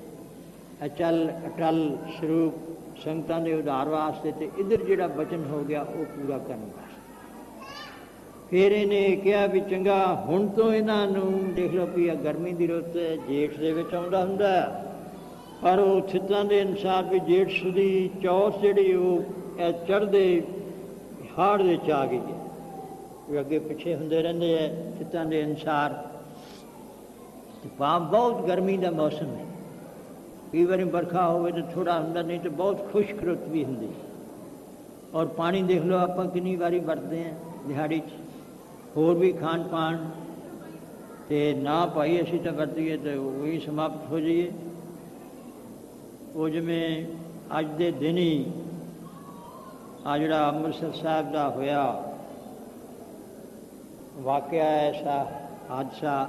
ਅਟਲ ਸਰੂਪ ਸੰਗਤਾਂ ਦੇ ਉਧਾਰ ਵਾਸਤੇ, ਤੇ ਇੱਧਰ ਜਿਹੜਾ ਬਚਨ ਹੋ ਗਿਆ ਉਹ ਪੂਰਾ ਕਰਨ ਵਾਸਤੇ। ਫਿਰ ਇਹਨੇ ਕਿਹਾ ਵੀ ਚੰਗਾ ਹੁਣ ਤੋਂ ਇਹਨਾਂ ਨੂੰ ਦੇਖ ਲਓ ਵੀ ਗਰਮੀ ਦੀ ਰੁੱਤ ਜੇਠ ਦੇ ਵਿੱਚ ਆਉਂਦਾ ਹੁੰਦਾ, ਪਰ ਉਹ ਥਿੱਤਾਂ ਦੇ ਅਨੁਸਾਰ ਵੀ ਜੇਠ ਸੁਦੀ ਚੌਥ ਜਿਹੜੀ ਉਹ ਚੜ੍ਹਦੇ ਹਾੜ ਦੇ ਵਿੱਚ ਆ ਗਈ ਹੈ, ਵੀ ਅੱਗੇ ਪਿੱਛੇ ਹੁੰਦੇ ਰਹਿੰਦੇ ਹੈ ਥਿੱਤਾਂ ਦੇ ਅਨੁਸਾਰ। ਤੇ ਬਹੁਤ ਗਰਮੀ ਦਾ ਮੌਸਮ ਹੈ, ਕਈ ਵਾਰੀ ਵਰਖਾ ਹੋਵੇ ਤਾਂ ਥੋੜ੍ਹਾ ਹੁੰਦਾ, ਨਹੀਂ ਤਾਂ ਬਹੁਤ ਖੁਸ਼ਕ ਰੁੱਤ ਵੀ ਹੁੰਦੀ। ਔਰ ਪਾਣੀ ਦੇਖ ਲਓ ਆਪਾਂ ਕਿੰਨੀ ਵਾਰੀ ਵਰਤਦੇ ਹਾਂ ਦਿਹਾੜੀ 'ਚ, ਹੋਰ ਵੀ ਖਾਣ ਪਾਣ, ਤੇ ਨਾ ਭਾਈ ਅਸੀਂ ਤਾਂ ਵਰਤੀਏ ਤਾਂ ਉਹੀ ਸਮਾਪਤ ਹੋ ਜਾਈਏ। ਉਹ ਜਿਵੇਂ ਅੱਜ ਦੇ ਦਿਨ ਹੀ ਆ ਜਿਹੜਾ ਅੰਮ੍ਰਿਤਸਰ ਸਾਹਿਬ ਦਾ ਹੋਇਆ ਵਾਕਿਆ, ਐਸਾ ਹਾਦਸਾ,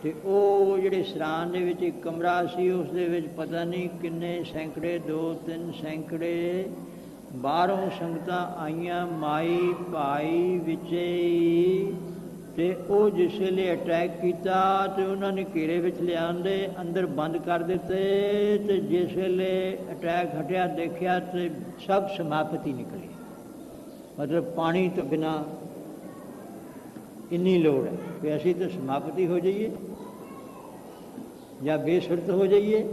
ਤੇ ਉਹ ਜਿਹੜੇ ਸਰਾਂ ਦੇ ਵਿੱਚ ਇੱਕ ਕਮਰਾ ਸੀ, ਉਸ ਦੇ ਵਿੱਚ ਪਤਾ ਨਹੀਂ ਕਿੰਨੇ ਸੈਂਕੜੇ, 2-3 ਸੈਂਕੜੇ ਬਾਹਰੋਂ ਸੰਗਤਾਂ ਆਈਆਂ, ਮਾਈ ਭਾਈ ਵਿੱਚੇ ਹੀ। ਤੇ ਉਹ ਜਿਸ ਵੇਲੇ ਅਟੈਕ ਕੀਤਾ ਤੇ ਉਹਨਾਂ ਨੇ ਘੇਰੇ ਵਿੱਚ ਲਿਆਂਦੇ, ਅੰਦਰ ਬੰਦ ਕਰ ਦਿੱਤੇ, ਤੇ ਜਿਸ ਵੇਲੇ ਅਟੈਕ ਹਟਿਆ ਦੇਖਿਆ ਤੇ ਸਭ ਸਮਾਪਤੀ ਨਿਕਲੀ। ਮਤਲਬ ਪਾਣੀ ਤੋਂ ਬਿਨਾਂ ਇੰਨੀ ਲੋੜ ਹੈ ਕਿ ਅਸੀਂ ਤਾਂ ਸਮਾਪਤੀ ਹੋ ਜਾਈਏ ਜਾਂ ਬੇਸੁਰਤ ਹੋ ਜਾਈਏ।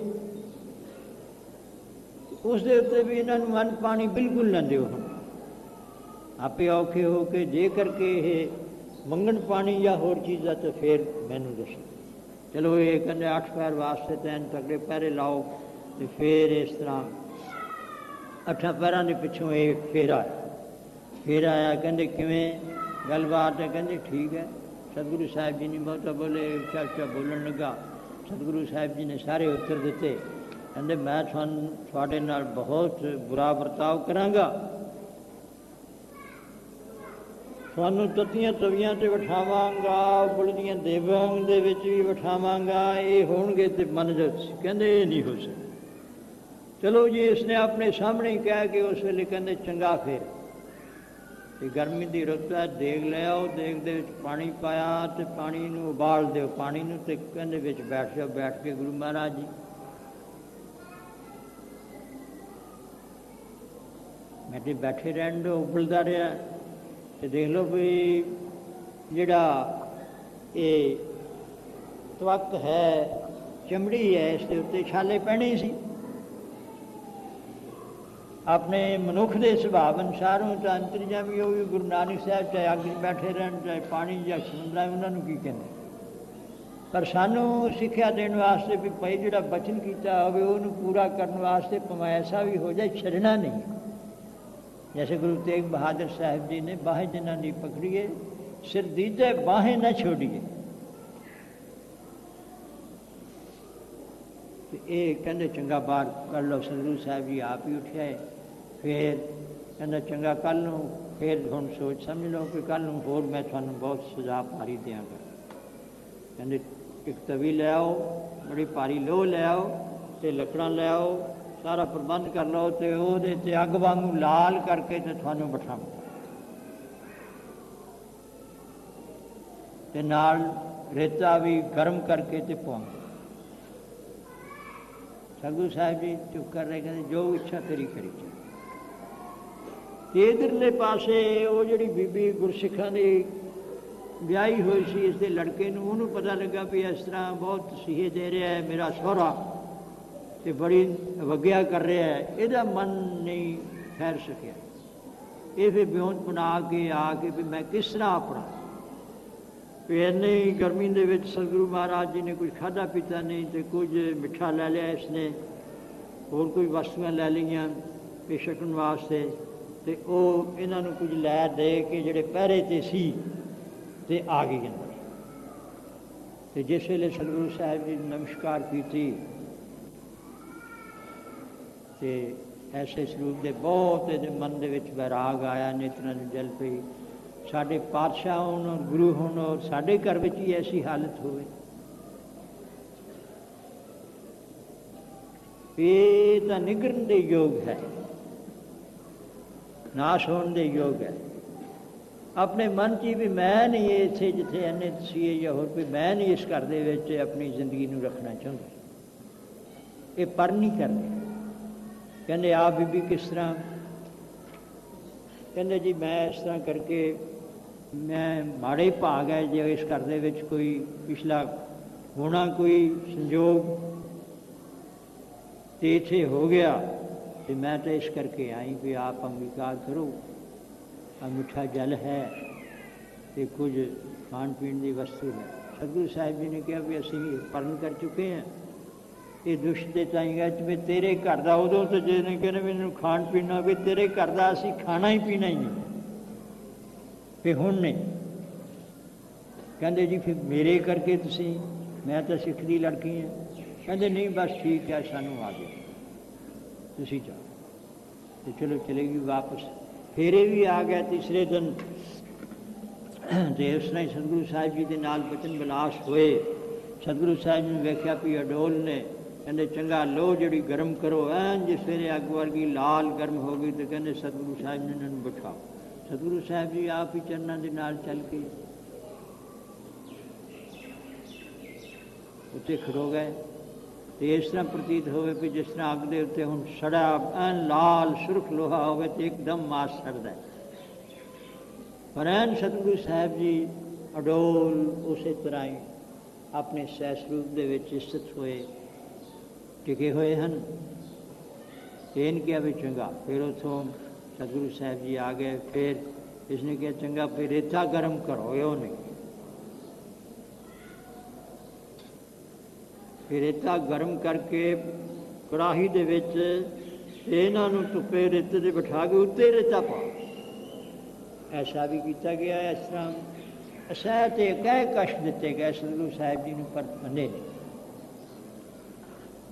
ਉਸ ਦੇ ਉੱਤੇ ਵੀ ਇਹਨਾਂ ਨੂੰ ਅੰਨ ਪਾਣੀ ਬਿਲਕੁਲ ਨਾ ਦਿਓ। ਹੁਣ ਆਪੇ ਔਖੇ ਹੋ ਕੇ ਜੇ ਕਰਕੇ ਇਹ ਮੰਗਣ ਪਾਣੀ ਜਾਂ ਹੋਰ ਚੀਜ਼ਾਂ, ਤਾਂ ਫਿਰ ਮੈਨੂੰ ਦੱਸੋ। ਚਲੋ ਇਹ ਕਹਿੰਦੇ 8 ਪੈਰ ਵਾਸਤੇ ਤੈਨ ਤਗੜੇ ਪਹਿਰੇ ਲਾਓ, ਤੇ ਫਿਰ ਇਸ ਤਰ੍ਹਾਂ 8 ਪੈਰਾਂ ਦੇ ਪਿੱਛੋਂ ਇਹ ਫਿਰ ਆਇਆ। ਕਹਿੰਦੇ ਕਿਵੇਂ ਗੱਲਬਾਤ ਹੈ? ਕਹਿੰਦੇ ਠੀਕ ਹੈ। ਸਤਿਗੁਰੂ ਸਾਹਿਬ ਜੀ ਨੇ ਬਹੁਤਾ ਬੋਲੇ, ਉੱਚਾ ਉੱਚਾ ਬੋਲਣ ਲੱਗਾ। ਸਤਿਗੁਰੂ ਸਾਹਿਬ ਜੀ ਨੇ ਸਾਰੇ ਉੱਤਰ ਦਿੱਤੇ। ਕਹਿੰਦੇ ਮੈਂ ਤੁਹਾਡੇ ਨਾਲ ਬਹੁਤ ਬੁਰਾ ਵਰਤਾਓ ਕਰਾਂਗਾ, ਤੁਹਾਨੂੰ ਤੱਤੀਆਂ ਤਵੀਆਂ 'ਤੇ ਬਿਠਾਵਾਂਗਾ, ਉਬਲਦੀਆਂ ਦੇਵਾਂ ਦੇ ਵਿੱਚ ਵੀ ਬਿਠਾਵਾਂਗਾ, ਇਹ ਹੋਣਗੇ ਤੇ ਮੰਨ ਜਾਓ। ਕਹਿੰਦੇ ਇਹ ਨਹੀਂ ਹੋ ਸਕਦਾ। ਚਲੋ ਜੀ, ਇਸਨੇ ਆਪਣੇ ਸਾਹਮਣੇ ਹੀ ਕਹਿ ਕੇ ਉਸ ਵੇਲੇ ਕਹਿੰਦੇ ਚੰਗਾ ਫਿਰ ਤੇ ਗਰਮੀ ਦੀ ਰੁੱਤ ਹੈ, ਦੇਗ ਲੈ ਆਓ, ਦੇਗ ਦੇ ਵਿੱਚ ਪਾਣੀ ਪਾਇਆ ਤੇ ਪਾਣੀ ਨੂੰ ਉਬਾਲ ਦਿਓ ਪਾਣੀ ਨੂੰ, ਤੇ ਕਹਿੰਦੇ ਵਿੱਚ ਬੈਠ ਜਾਓ। ਬੈਠ ਕੇ ਗੁਰੂ ਮਹਾਰਾਜ ਜੀ ਮੈਂ ਤੇ ਬੈਠੇ ਰਹਿਣ ਦਿਓ, ਉਬਲਦਾ ਰਿਹਾ। ਤੇ ਦੇਖ ਲਓ ਵੀ ਜਿਹੜਾ ਇਹ ਤਵਕ ਹੈ, ਚਮੜੀ ਹੈ, ਇਸ ਦੇ ਉੱਤੇ ਛਾਲੇ ਪੈਣੇ ਸੀ। अपने मनुख के सुभाव अनुसार हूँ तो अंतरजामी हो भी गुरु नानक साहब चाहे अग बैठे रहन चाहे पानी या समुद्र उन्होंने की कहते पर सानू सिक्ख्या देने वास्ते भी भाई जो बचन किया हो पूरा करने वास्ते भावें ऐसा भी हो जाए छड़ना नहीं। जैसे गुरु तेग बहादुर साहब जी ने बाहें जिन्हों की पकड़िए सिर दीजे बाहें न छोड़िए। ये कहते चंगा बाहर कर लो। सतगुरु साहब जी आप ही उठे फिर कहते चंगा कल नूं फिर हुण सोच समझ लो कि कल नूं होर मैं तुहानूं बहुत सजा भारी देंगा। कहते एक तवी ले आओ बड़ी भारी लोह ले आओ तो लकड़ां ले आओ सारा प्रबंध कर लो तो ਉਹਦੇ ਤੇ अग वांगू लाल करके तो थानू बिठाऊं ते नाल रेता भी गर्म करके तो पाऊं। सतगुरु साहब जी चुप कर रहे कहते जो इच्छा तेरी करी जाए। इधरले पासे वो जी बीबी गुरसिखा की ब्याही हुई सी इसके लड़के नूं उन्होंने पता लगा भी इस तरह बहुत तसीहे दे रहा है मेरा सहुरा तो बड़ी वग्या कर रहा है। यदा मन नहीं ठहर सकिया ये फिर ब्योंत बना के आके भी मैं किस तरह अपना भी इन्ने ही गर्मी के विच सतगुरु महाराज जी ने कुछ खाधा पीता नहीं तो कुछ मिठा लै लिया इसने होर कोई वस्तुएं लै लिया भी छकण वास्ते तो वह इन्हों कुछ लै दे के जोड़े पहरे ते सी ते आ गई अंदर। तो जिस वेले सतगुरु साहब जी ने नमस्कार की ते ऐसे स्वरूप के बहुत मन के वैराग आया नेत्रों में जल पई साढ़े पातशाह होन और गुरु होन और साढ़े घर में ही ऐसी हालत हो निगरन के योग है नाश होने के योग है। अपने मन च भी मैं नहीं इतने जिथे इन्ने तसीहे या होर कोई मैं नहीं इस घर के अपनी जिंदगी नूं रखना चाहता ये पर नहीं करते। कहते आप बीबी किस तरह कहते जी मैं इस तरह करके मैं माड़े भाग है जो इस घर दे विच कोई पिछला होना कोई संयोग तो इत्थे हो गया तो मैं तो इस करके आई भी आप अंगीकार करो। मिठा जल है तो कुछ खाण पीण की वस्तु है। सतगुरु साहब जी ने कहा भी असी परण कर चुके हैं ये दुष्ट के चाहेगा भी तेरे घर का उदों तो जिन्हें कहने मैंने खाण पीना भी तेरे घर का असी खाना ही पीना ही नहीं फिर हुण नहीं। कहते जी फिर मेरे करके तुसी मैं तो सिख दी लड़की हाँ। कहते नहीं बस ठीक है सानू आ गया तुसी जाओ तो चलो चलेगी वापस। फिर भी आ गया तीसरे दिन तो उस तरह सतगुरु साहब जी के नाल बचन विलास हुए। सतगुरु साहब जी ने वेख्या भी अडोल ने कहते चंगा लो जी गर्म करो एन जिस वेले अग वर्गी लाल गर्म हो गई तो कहते सतगुरु साहब ने इन्होंने बिठाओ। सतगुरु साहब जी आप ही चरणों के नाल चल के उत्ते खड़ो गए तो इस तरह प्रतीत होवे भी जिस तरह अग के उत्ते हुण सड़ा एन लाल सुरख लोहा होवे तो एकदम मास सड़दा है। पर एन सतगुरु साहब जी अडोल उस तरह ही अपने सैसरूप दे विच स्थित होए टिके हुए हैं। इन क्या भी चंगा फिर उतों सतगुरु साहब जी आ गए। फिर इसने कहा चंगा फिर रेता गर्म करो यो नहीं। फिर रेता गर्म करके कड़ाही दे विच इन्हों धुप्पे रेते से बिठा के उत्ते रेता पाओ। ऐसा भी किया गया। इस तरह असह ते कह कष्ट दिते गए सतगुरु साहब जी ने पर मने नहीं।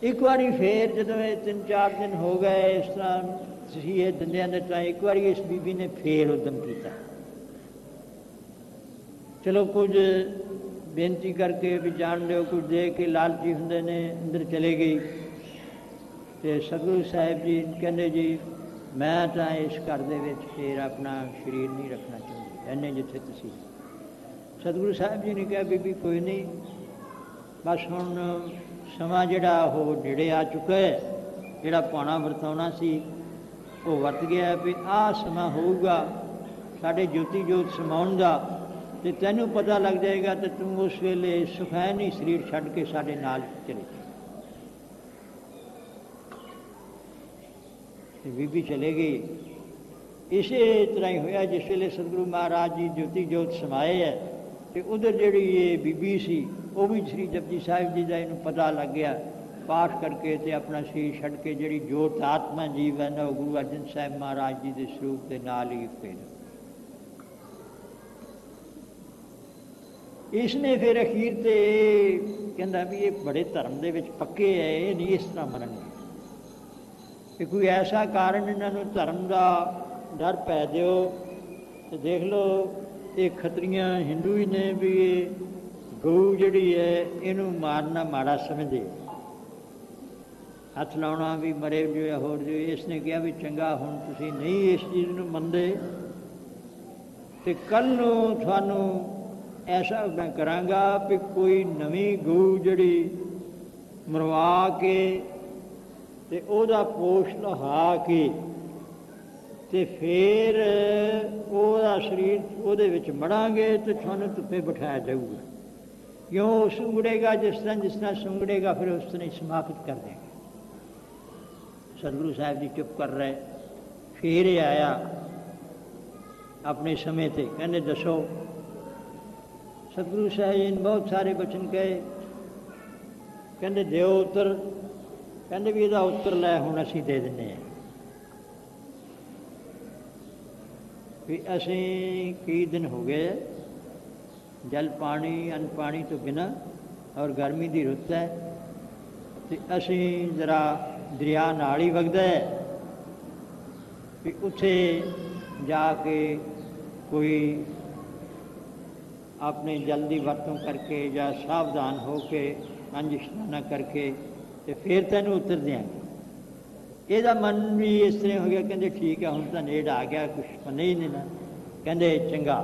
एक बारी फिर जो 3-4 दिन हो गए इस तरह तसीहे दिंदियां दे तां एक बारी इस बीबी ने फिर उद्यम किया। चलो कुछ बेनती करके भी जान लो कुछ दे के लालची हुंदे ने अंदर चले गई। तो सतगुरु साहब जी कहते जी मैं तो इस घर दे विच फिर अपना शरीर नहीं रखना चाहती इन्ने जिथे तुसीं। सतगुरु साहब जी ने कहा बीबी कोई नहीं बस हुण समा जिहड़ा वो नेड़े आ चुका है जिहड़ा पाना वरताउणा सी वो वरत गया भी आ समा होऊगा साढ़े ज्योति जोत समाउण दा तो तैनूं पता लग जाएगा तो तू उस वेले सुखैन ही शरीर छड्ड के साडे नाल चले। बीबी चले गई। इसे तरह ही होया जिस वेले सतगुरु महाराज जी ज्योति जोत समाए है तो उधर जी ये बीबी सी वो भी श्री जपजी साहिब जी का इन्हू पता लग गया, पाठ करके तो अपना शरीर छड़ के जी जोत आत्मा जीव है ना वो गुरु अर्जन साहिब महाराज जी के स्वरूप के नाल ही फिर इसने फिर अखीर से कहता भी ये बड़े धर्म के पक्के है, ये नहीं इस तरह मनणगे कि कोई ऐसा कारण इन्होंने धर्म का डर पै दिओ तो देख लो ये खतरियां हिंदू ही ने भी ये गऊ जी है इनू मारना माड़ा समझे, हथ लाउणा भी मरे जो या होर जो। इसने कहा भी चंगा हुण तुसीं नहीं इस चीज़ नूं मनदे ते कल नूं तुहानूं ऐसा मैं करांगा भी कोई नवीं गऊ जड़ी मरवा के ते ओदा पोष लहा के ते फिर ओदा शरीर ओदे विच मड़ांगे तो तुहानूं धुप्पे बिठाया जाऊगा। क्यों सुंगड़ेगा जिस तरह सुंगड़ेगा फिर उस तरह समाप्त कर देंगे। सतगुरु साहब जी चुप कर रहे, फिर ये आया अपने समय ते कहने दसो। सतगुरु साहब जी ने बहुत सारे बचन कहे, कहते दिओ उत्तर, कहते भी इसका उत्तर लै हुण असीं दे दिंदे हैं भी असीं कई दिन हो गए जल पानी अन्न पानी तो बिना और गर्मी की रुत है तो असीं जरा दरिया नाल ही वगदा है भी उत्थे जाके कोई अपने जल की वरतों करके या सावधान हो के पंज इशनाना करके तो फिर तेनों उतर देंगे। यदा मन भी इस तरह हो गया, कहते ठीक है हुण तां नेड़ आ गया, कुछ नहीं देना, कहते चंगा।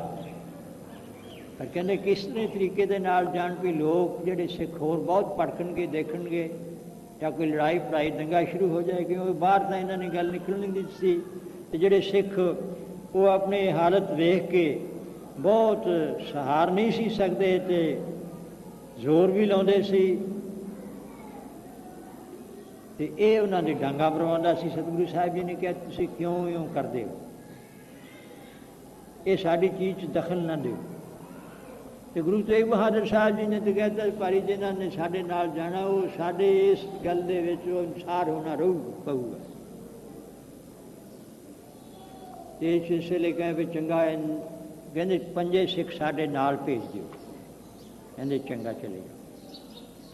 पर कहते किस तरह तरीके दे नाल जान भी लोग जिहड़े सिख होर बहुत भड़कणगे देखणगे या कोई लड़ाई पढ़ाई दंगा शुरू हो जाए, क्योंकि बाहर तो इन्हों ने गल निकल नहीं दी सी ते जिहड़े सिख वो अपनी हालत वेख के बहुत सहार नहीं सी सकते ते जोर भी लाउंदे सी ते ये उन्होंने डांगा मरवाउंदा सी। सतगुरु साहिब जी ने कहा तुसीं क्यों इउं करदे हो, ये साडी चीज़ च दखल ना दिओ। तो गुरु तेग बहादुर साहब जी ने तो कहता भाई जिन्होंने साडे नाल जाना वो साडे इस गल दे विच अनुसार होना रहू पऊगा। इस वेले कहे भी चंगा, कहते पंजे सिख साडे नाल भेज दिओ, कहते चंगा चले जाओ।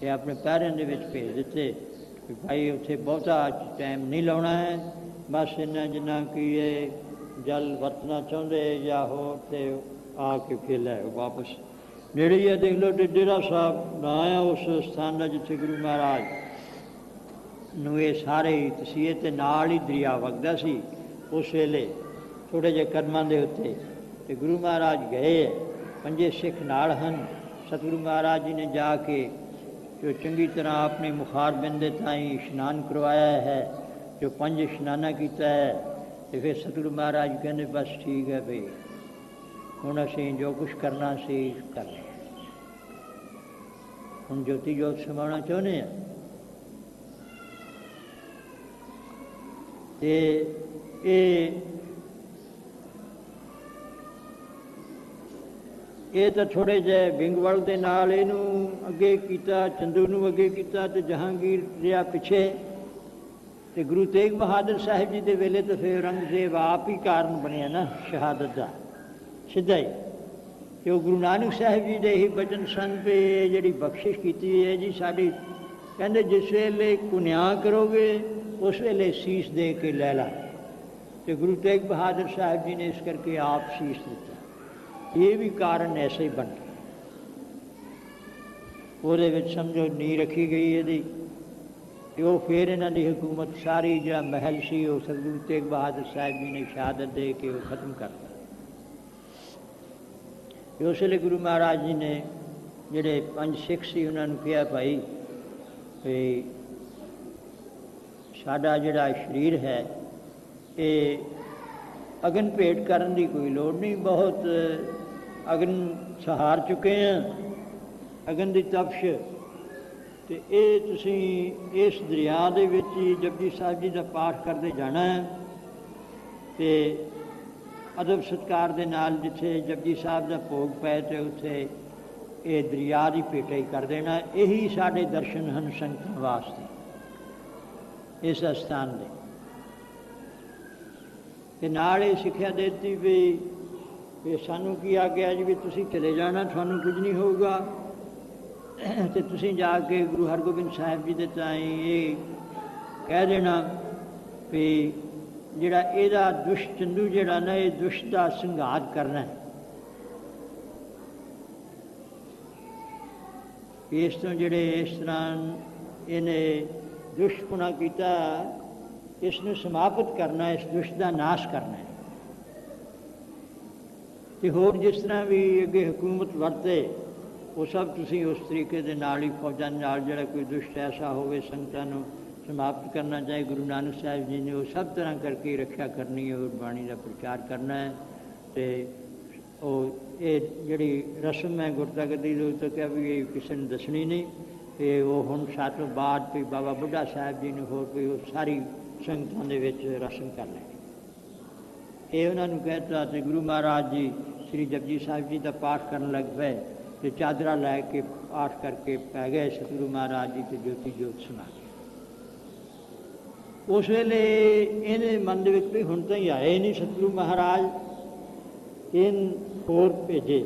ते अपने पैरों दे विच भेज दिते कि भाई उत्थे बहुता टाइम नहीं लाउणा है, बस इन्ना जिन्ना कि ये जल वरतना चाहुंदे या होर ते आके फिर लै वापस नेड़े ही है। देख लो डेरा साहब ना है उस स्थान का जिथे गुरु महाराज नूं ये सारे तसीहे ते नाल ही दरिया वगदा सी। उस वेले थोड़े जे कदमां दे उत्ते ते गुरु महाराज गए, पंजे सिख नाल हन। सतगुरु महाराज जी ने जाके जो चंगी तरह अपने मुखार बिंदे ताई इशनान करवाया है, जो पंज इशनाना किया है, तो फिर सतगुरु महाराज कहने बस ठीक है भाई हुण असीं जो कुछ करना सी कर लिया, हुण ज्योति जोत समाना चाहुंदे हैं। ते ये तो थोड़े जे बिंगवल के नाल इनू अगे किया, चंदू नू अगे किया, तो जहांगीर रहा पिछे। तो गुरु तेग बहादुर साहिब जी के वेले तो फिर औरंगजेब आप ही कारण बनया ना शहादत का सीधा ही। तो गुरु नानक साहिब जी के ही बचन सन पे जी बख्शिश की है जी साड़ी, कहते जिस वेले कुनिया करोगे उस वेले शीश दे के लै ला। तो गुरु तेग बहादुर साहिब जी ने इस करके आप शीश दिता। ये भी कारण ऐसे ही बन गया, ਉਹਦੇ ਵਿੱਚ समझो नी रखी गई यदि वो फिर इन्हों की हुकूमत सारी जो महल सी वो सतगुरु तेग बहादुर साहब जी ने शहादत दे के वो खत्म कर दिया। उस वे गुरु महाराज जी ने जोड़े पंज सिख सी उन्होंने कहा भाई साडा जिहड़ा शरीर है ये अगन भेंट करने की कोई लोड़ नहीं, बहुत अगन सहार चुके हैं, अगन की तपश तो ये तुसी इस दरिया दे विच ही जपजी साहिब जी का पाठ करते जाना है। तो अदब सत्कार दे नाल जिथे जपजी साहिब का भोग पै तो उत्थे ये दरिया की भेटा ही कर देना। यही साढ़े दर्शन हैं संगतां वास्ते इस अस्थान के। ते नाल ये सिक्ख्या देती भी सानू की आग्या जी भी तुसी चले जाना, थानू कुछ नहीं होगा। तो तुसी जाके गुरु हरगोबिंद साहिब जी के ताई ये कह देना भी जिहड़ा इहदा दुष्ट चंदू जिहड़ा ना ये दुष्ट का संघार करना है। इस तो जिहड़े इस तरह इन्हें दुष्टपुना किया, इसनूं समाप्त करना, इस दुष्ट का नाश करना है। तो होर जिस तरह भी अगे हुकूमत वरते वो सब तुसी उस तरीके दे नाल ही फौजां नाल जिहड़ा कोई दुष्ट ऐसा होवे संगतां नूं समाप्त करना चाहे गुरु नानक साहिब जी ने वो सब तरह करके रक्षा करनी है और बाणी का प्रचार करना है। तो ये जिहड़ी रस्म है गुरता गद्दी तो क्या भी ये किसी ने दसनी नहीं। तो वो हुण सातों बाद कोई बाबा बुढ़ा साहिब जी ने होर कोई सारी संगतां दे विच रस्म कर लेनी। ये उन्होंने कहता तो गुरु महाराज जी श्री जपजी साहिब जी का पाठ करन लग पे तो चादरा लैके पाठ करके पै गए सतगुरु महाराज जी तो ज्योति जोत समा गए। उस वेले इन्हें मन भी हुण तो ही आए नहीं सतगुरु महाराज इन होर भेजे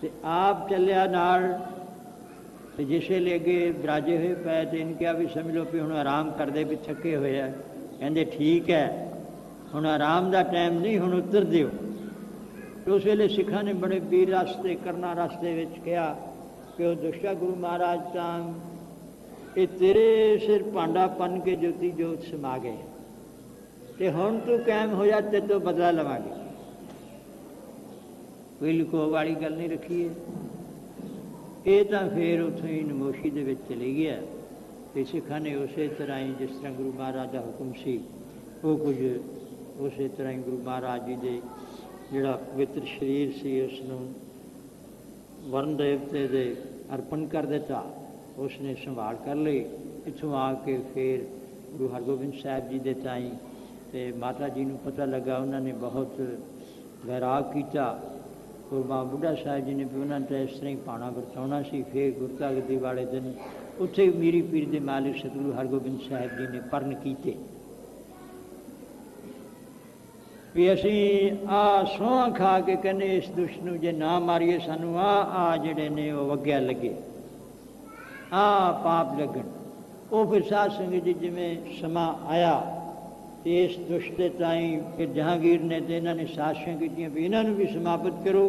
तो आप चलिया नाल। तो जिस वेले अगे बिराजे हुए पै तो इन क्या भी समझ लो भी हुण आराम करते भी थके हुए है। कहते ठीक है हुण आराम का टाइम नहीं, हुण उतर दिओ। तो उस वेले सिखा ने बड़े वीर रास्ते करना रास्ते विच कहा कि वह दुष्टा गुरु महाराज तां ये तेरे सिर भांडा पन के ज्योति जोत समा गए तो हुण तू कायम हो जा, तेरे तो बदला लवांगे। कोई लुको वाली गल नहीं रखी है। ये तो फिर उत्थों ही नमोशी दे विच चले गया। तो सिखा ने उस तरह ही जिस तरह गुरु महाराज का हुक्म सी वो कुछ उस तरह ही गुरु महाराज जी के जिहड़ा पवित्र शरीर से उसनूं वर्ण देवते दे अर्पण कर दिता, उसने संभाल कर ली। इत्थों आके फिर गुरु हरगोबिंद साहिब जी के ताई तो माता जी को पता लगा, उन्होंने बहुत वैराग किया और माँ बुढ़ा साहिब जी ने भी उन्होंने तो इस तरह ही पाना वरताउणा सी। फिर गुरता गद्दी वाले दिन उत्थे मीरी पीर के मालिक सतगुरु हरगोबिंद साहिब जी ने परण किए भी असी आ सोहा खा के कहने इस दुष्ट नूं जे ना मारीए सानू आ जिहड़े ने वो वग्या लगे, आ पाप लगन। वो फिर साध संगत जी जिमें समा आया तो इस दुष्ट के ताई फिर जहांगीर ने तो इन्होंने साजिशां कीतियां भी इन्हों भी समाप्त करो।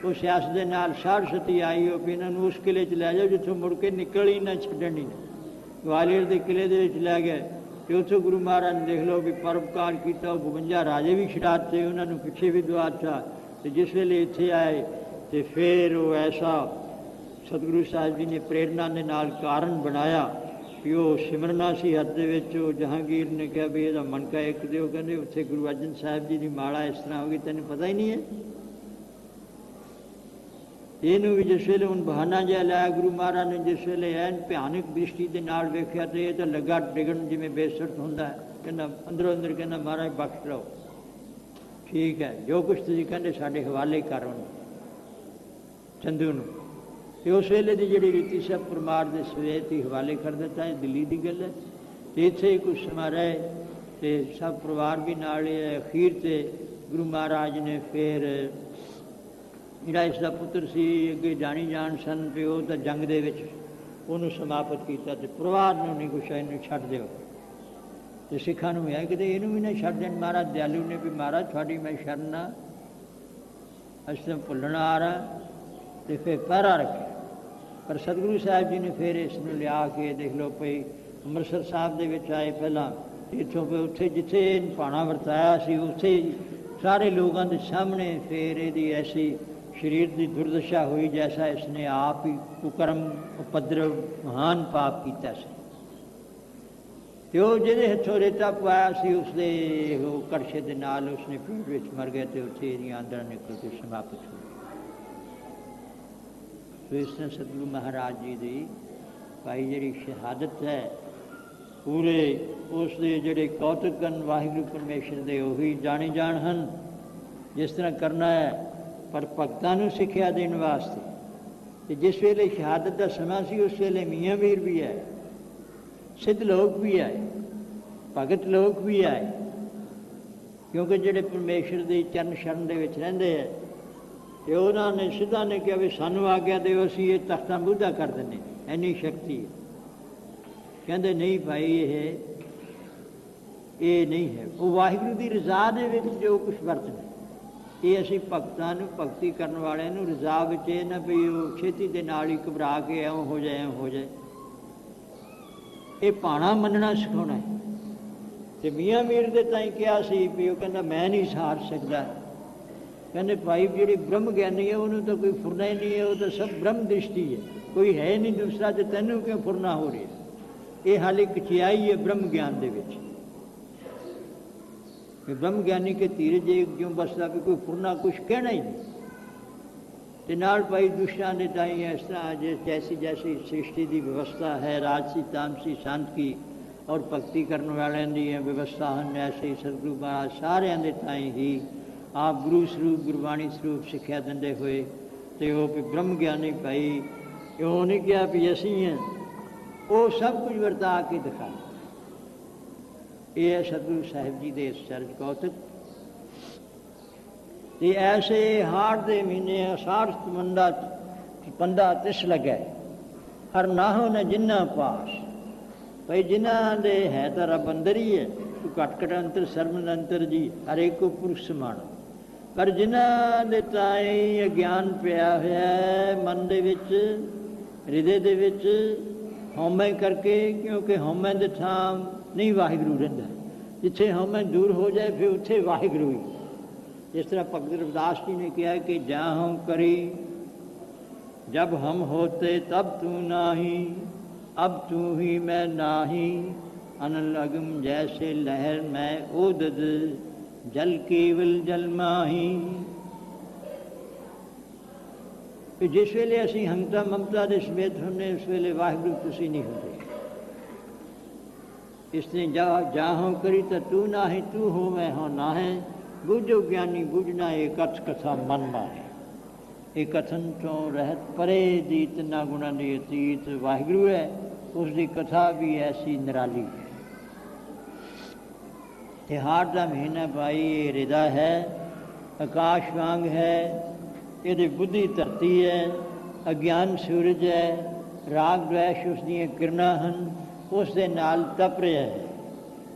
उस सियासत के नाल साड़ सती आई हो भी इन्हों उस किले च लै जाओ जिथों मुड़ के निकल ही ना छड्डण ही ना। ग्वालियर के किले दे विच लै गए तो उत्थों गुरु महाराज ने देख लो भी परोपकार किया, 52 राजे भी छड़ाते, उन्होंने पिछे भी दुआता। तो जिस वेले इत्थे आए तो फिर वो ऐसा सतगुरु साहिब जी ने प्रेरणा के नाल कारण बनाया कि वो सिमरना सी हथ दे विच। जहांगीर ने कहा भी यदा मनका एक दो, कहते उत्थे गुरु अर्जन साहिब जी की माला इस तरह होगी तेन पता ही नहीं है। इनू भी जिस वेले हूँ बहाना जिहा लाया गुरु महाराज ने, जिस वेले एन भयानक दृष्टि के नाल वेख्या तो यह तो लगा डिगन जिमें बेसुरत होंदा है। कहना अंदरों अंदर कहना महाराज बख्श लो, ठीक है जो कुछ तुसीं कहंदे साडे हवाले कर उन्हें चंदू नूं। तो उस वेले की जी रीति सब परमार के सवेत ही हवाले कर दिता है। दिल्ली की गल है। तो इत्थे ही कुछ समा रहे तो सब परिवार भी नाल है। अखीर से गुरु महाराज ने फिर जिहड़ा इसका पुत्र सी अगे जानी जान सन भी वो तो जंग दे विच उहनूं समाप्त किया तो परिवार नूं नहीं कुछ इनूं छड्ड दिओ। तो सिखां नूं है कि इनूं भी ना छड्ड देण। महाराज दयालू ने भी महाराज तुहाडी मैं शरण आ, असीं तां भुल्लण आ रहा तो फिर पहरा रखे। पर सतगुरु साहिब जी ने फिर इसनूं लिया के देख लो भई अमृतसर साहिब दे विच आए पहलां इत्थों फिर उत्थे जिथे भाणा वरताया सी उत्थे सारे लोगों के सामने फिर यदि ऐसी शरीर की दुर्दशा हुई जैसा इसने आप ही कुकर्म उपद्रव महान पाप किया सी। तो जिहदे हथों रेता पवाया सी उसके कड़छे के नाल उसने पेट विच मर गए तो उत्थे इहदियां आंदरां निकल के समाप्त हो गई। तो इस तरह सतगुरु महाराज जी की भाई जी शहादत है पूरे उसके जोड़े कौतुक हैं वाहिगुरू परमेश्वर के उही जाने जान हैं जिस तरह करना है। पर भगतां नूं सिक्ख्या देने वास्ते ते जिस वेले शहादत का समा सी उस वेले मियाँ वीर भी आए, सिद्ध लोग भी आए, भगत लोग भी आए, क्योंकि जोड़े परमेश्वर की चरण शरण दे विच रहिंदे है तो उन्होंने सिद्धा ने कहा भी सानू आग्या दे असीं ये तख्तां बूझा कर देने इन्नी शक्ति है। कहते नहीं भाई ये नहीं है, वो वाहिगुरू की रजा दे विच जो कुछ वरतना ये असीं भगतां नूं भगती करन वाले नूं रजा विच ये ना भी वो छेती दे नाल ही घबरा के ऐं हो जाए ये भाणा मनना सिखाउणा है। ते मियाँ मीर दे ताईं कहा सी भी वो कहंदा मैं नहीं सहार सकदा, कहते भाई जी ब्रह्म ज्ञानी है उन्होंने तो कोई फुरना ही नहीं है, वो तो सब ब्रह्म दृष्टि है, कोई है नहीं दूसरा तो तेनों क्यों फुरना हो रहा। ये हाली कचियाई है ब्रह्म ज्ञान दे विच कि ब्रह्म ज्ञानी के धीरज क्यों बसदा भी कोई फुरना कुछ कहना ही नहीं। ते नाल भाई दुष्टां दे ताईं इस तरह जैसी जैसी सृष्टि की व्यवस्था है राजसी तामसी शांत की और भगती करने वाले दी व्यवस्था हैं ऐसे ही सतगुरु महाराज सारिਆਂ ਦੇ ताईं ही आप गुरु स्वरूप गुरबाणी स्वरूप सिक्ख्या दिंदे हुए तो वो भी ब्रह्म ज्ञानी भाई वो नहीं कहा भी असी हैं वो सब कुछ वरता के दिखा। ये है सतगुरु साहिब जी के चरज कौतुक। तो ऐसे हाड़ के महीने असार मंदा पंदा तिस लगे हर नाहो न जिन्ना पास भाई जिन्हों दे है तो रब अंदर ही है घट घट अंतर सरमन अंतर जी हर एक को पुरुष समान, पर जिन्हों दे ताईं अज्ञान पिया होया मन दे विच हृदय दे विच हौमे करके, क्योंकि हौमे दे थां नहीं वाहिगुरू रहिंदा, जिथे हौमे दूर हो जाए फिर उत्थे वाहिगुरू ही। जिस तरह भगत रविदास जी ने कहा कि जाहूँ करी जब हम होते तब तू नाही, अब तू ही मैं नाही, अनलगम जैसे लहर मैं ओदद जल केवल जल माही। जिस वेले असी हंगता ममता के समेत होने उस वेले वाहिगुरू तुसी नहीं होते। इसने जाहों करी तो तू ना है तू हो मैं हो ना है, बूझो ज्ञानी बूझना ये कथ कथा मन माहे। ये कथन तो रहत परे दी तिना गुणा दी अतीत वाहिगुरू है, उसकी कथा भी ऐसी निराली है। तिहाड़ का महीना भाई ये हृदय है, आकाश वांग है, ये बुद्धि धरती है, अज्ञान सूरज है, राग द्वेष उसदियां किरणां हैं, उस दे नाल तप रहा है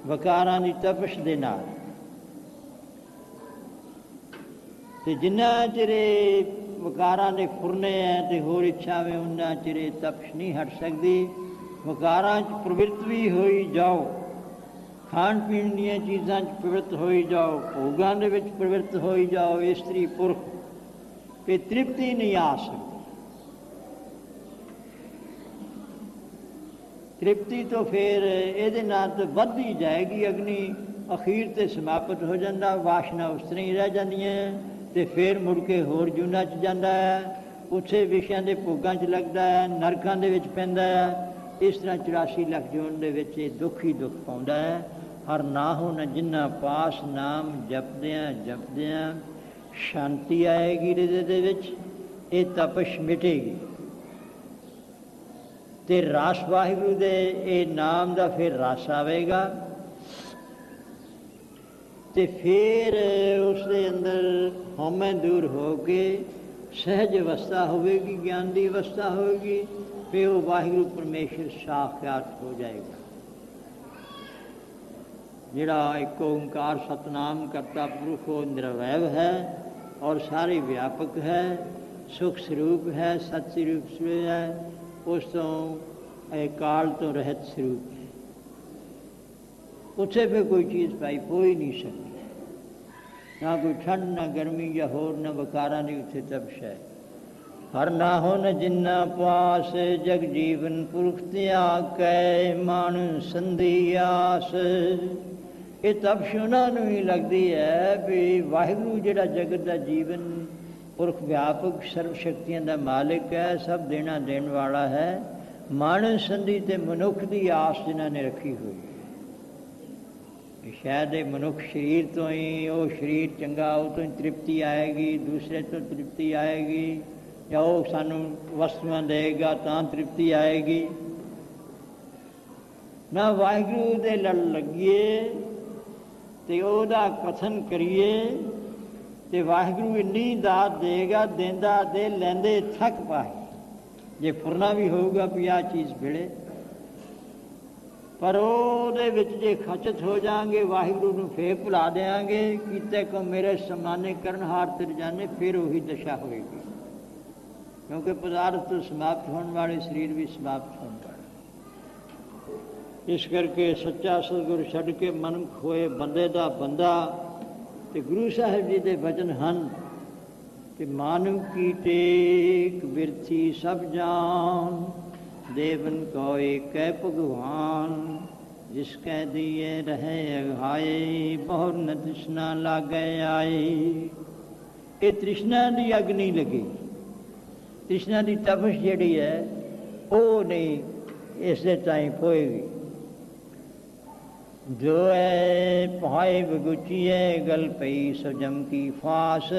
वकारां दी तपश दे नाल। ते जिन्ना चिरे वकारां दे फुरने हैं तो होर इच्छावें उन्ना चिरे तपश नहीं हट सकती। वकारां च प्रवृत्त भी होई जाओ, खाण पीण दीयां चीज़ां च प्रवृत्त होई जाओ, भोगां दे विच प्रवृत्त होई जाओ, इस्तरी पुरख पे तृप्ति नहीं आ सकती। तृप्ति तो फिर ये नाल तो वधदी जाएगी, अग्नि अखीर ते समाप्त हो जाता, वासना उस तरह ही रह जांदियां ते फिर मुड़ के होर जूना च जांदा है, उसे विषयां दे भोगां च लगदा है, नरकां दे विच पैंदा है। इस तरह 84 लख जून दे विच दुख ही दुख पाउंदा है। हर ना हो न जिन्ना पास नाम जपदियां शांति आएगी हृदय दे विच, ये तपश मिटेगी ते रस वाहिगुरू दे ये नाम दा फिर रस आवेगा ते फिर उसके अंदर हौमे दूर हो के सहज अवस्था होगी, ज्ञान की अवस्था होगी, फिर वो वाहिगुरू परमेश्वर साक्षात हो जाएगा। जिहड़ा एक ओंकार सतनाम करता पुरख वो निरवैव है और सारे व्यापक है, सुख स्वरूप है, सत स्वरूप है, उस तो काल तो रहत स्वरूप है। उत्थे फिर कोई चीज़ पाई हो ही नहीं सकती, ना कोई ठंड ना गर्मी या होर न वकारा नहीं उत्थे तपश है। हर ना हो न जिन्ना पास जग जीवन पुरख त्याग कै मान संधि आस। ये तपश उन्होंने ही लगती है भी वाहिगुरू जिहड़ा जगत का जीवन पुरख व्यापक सर्व शक्तियां का मालिक है, सब देना देने वाला है। मानव संधि ते मनुख की आस जिन्होंने रखी हुई है। शायद ये मनुख शरीर तो ही, वो शरीर चंगा, वो तो ही तृप्ति आएगी, दूसरे तो तृप्ति आएगी, या वो सानू वस्तुआं देगा तो तृप्ति आएगी। ना वाहिगुरू दे लड़ लगिए ते ओदा कथन करिए ते वाहिगुरू इन्नी दात देगा, देंदा दे लैंदे थक पाए। जे फुरना भी होगा भी आ चीज़ मिले, पर ਉਹਦੇ ਵਿੱਚ ਜੇ ਖਚਤ ਹੋ ਜਾਾਂਗੇ ਵਾਹਿਗੁਰੂ ਨੂੰ ਫੇਰ ਭੁਲਾ ਦੇਾਂਗੇ। ਕੀਤੇ ਕੋ ਮੇਰੇ ਸਮਾਨੇ ਕਰਨ ਹਾਰ ਤਿਰ ਜਾਣੇ, ਫਿਰ ਉਹੀ ਦਸ਼ਾ ਹੋਏਗੀ। ਕਿਉਂਕਿ ਪਦਾਰਥ ਤੋਂ ਸਮਾਪਤ ਹੋਣ ਵਾਲੇ ਸਰੀਰ ਵੀ ਸਮਾਪਤ ਹੋਣ ਵਾਲਾ। ਇਸ ਕਰਕੇ ਸੱਚਾ ਸਤਿਗੁਰ ਛੱਡ ਕੇ ਮਨੁੱਖ ਹੋਏ ਬੰਦੇ ਦਾ ਬੰਦਾ। ਤੇ ਗੁਰੂ ਸਾਹਿਬ ਜੀ ਦੇ ਵਚਨ ਹਨ ਕਿ ਮਾਨਵ ਕੀ ਟੇਕ ਬਿਰਥੀ ਸਭ ਜਾਨ, देवन को एक भगवान, जिसके दिए रहे अघाए, बहुत न तृष्णा लागे आए। ये तृष्णा की अग नहीं लगी, तृष्णा की तपश जिहड़ी है वो नहीं इस ताईं पोएगी। जो है पाए बगुचीए गल पई सजम की फास।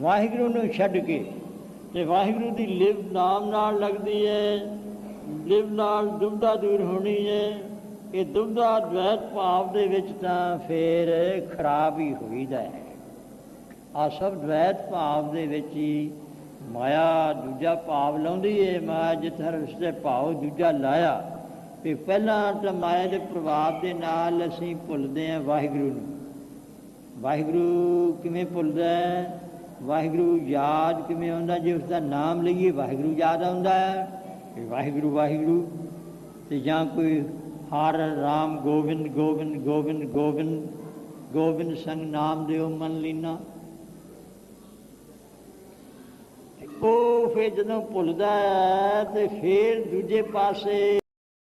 वाहिगुरू नूं छड्ड के ਤੇ ਵਾਹਿਗੁਰੂ ਦੀ ਲਿਵ ਨਾਮ ਨਾਲ ਲੱਗਦੀ ਹੈ, ਲਿਵ ਨਾਲ ਦੁਬਦਾ ਦੂਰ ਹੋਣੀ ਹੈ। ਇਹ ਦੁਬਦਾ ਦ્વੈਤ ਭਾਵ ਦੇ ਵਿੱਚ ਤਾਂ ਫਿਰ ਖਰਾਬ ਹੀ ਹੋਈਦਾ ਹੈ। ਆ ਸਭ ਦ્વੈਤ ਭਾਵ ਦੇ ਵਿੱਚ ਹੀ ਮਾਇਆ ਦੂਜਾ ਭਾਵ ਲਾਉਂਦੀ ਹੈ। ਮਾਇਆ ਜਿੱਥੇ ਉਸਦੇ ਭਾਵ ਦੂਜਾ ਲਾਇਆ ਵੀ ਪਹਿਲਾਂ ਤਾਂ ਮਾਇਆ ਦੇ ਪ੍ਰਭਾਵ ਦੇ ਨਾਲ ਅਸੀਂ ਭੁੱਲਦੇ ਹਾਂ ਵਾਹਿਗੁਰੂ ਨੂੰ। ਵਾਹਿਗੁਰੂ ਕਿਵੇਂ ਭੁੱਲਦਾ ਹੈ? ਵਾਹਿਗੁਰੂ ਯਾਦ ਕਿਵੇਂ ਆਉਂਦਾ? ਜੇ ਉਸਦਾ ਨਾਮ ਲਈਏ ਵਾਹਿਗੁਰੂ ਯਾਦ ਆਉਂਦਾ ਹੈ, ਵਾਹਿਗੁਰੂ ਵਾਹਿਗੁਰੂ। ਅਤੇ ਜਾਂ ਕੋਈ ਹਰ ਰਾਮ ਗੋਬਿੰਦ ਗੋਬਿੰਦ ਗੋਬਿੰਦ ਗੋਬਿੰਦ ਗੋਬਿੰਦ ਸੰਗ ਨਾਮ ਦਿਓ ਮਨ ਲੀਨਾ। ਉਹ ਫਿਰ ਜਦੋਂ ਭੁੱਲਦਾ ਹੈ ਤੇ ਫਿਰ ਦੂਜੇ ਪਾਸੇ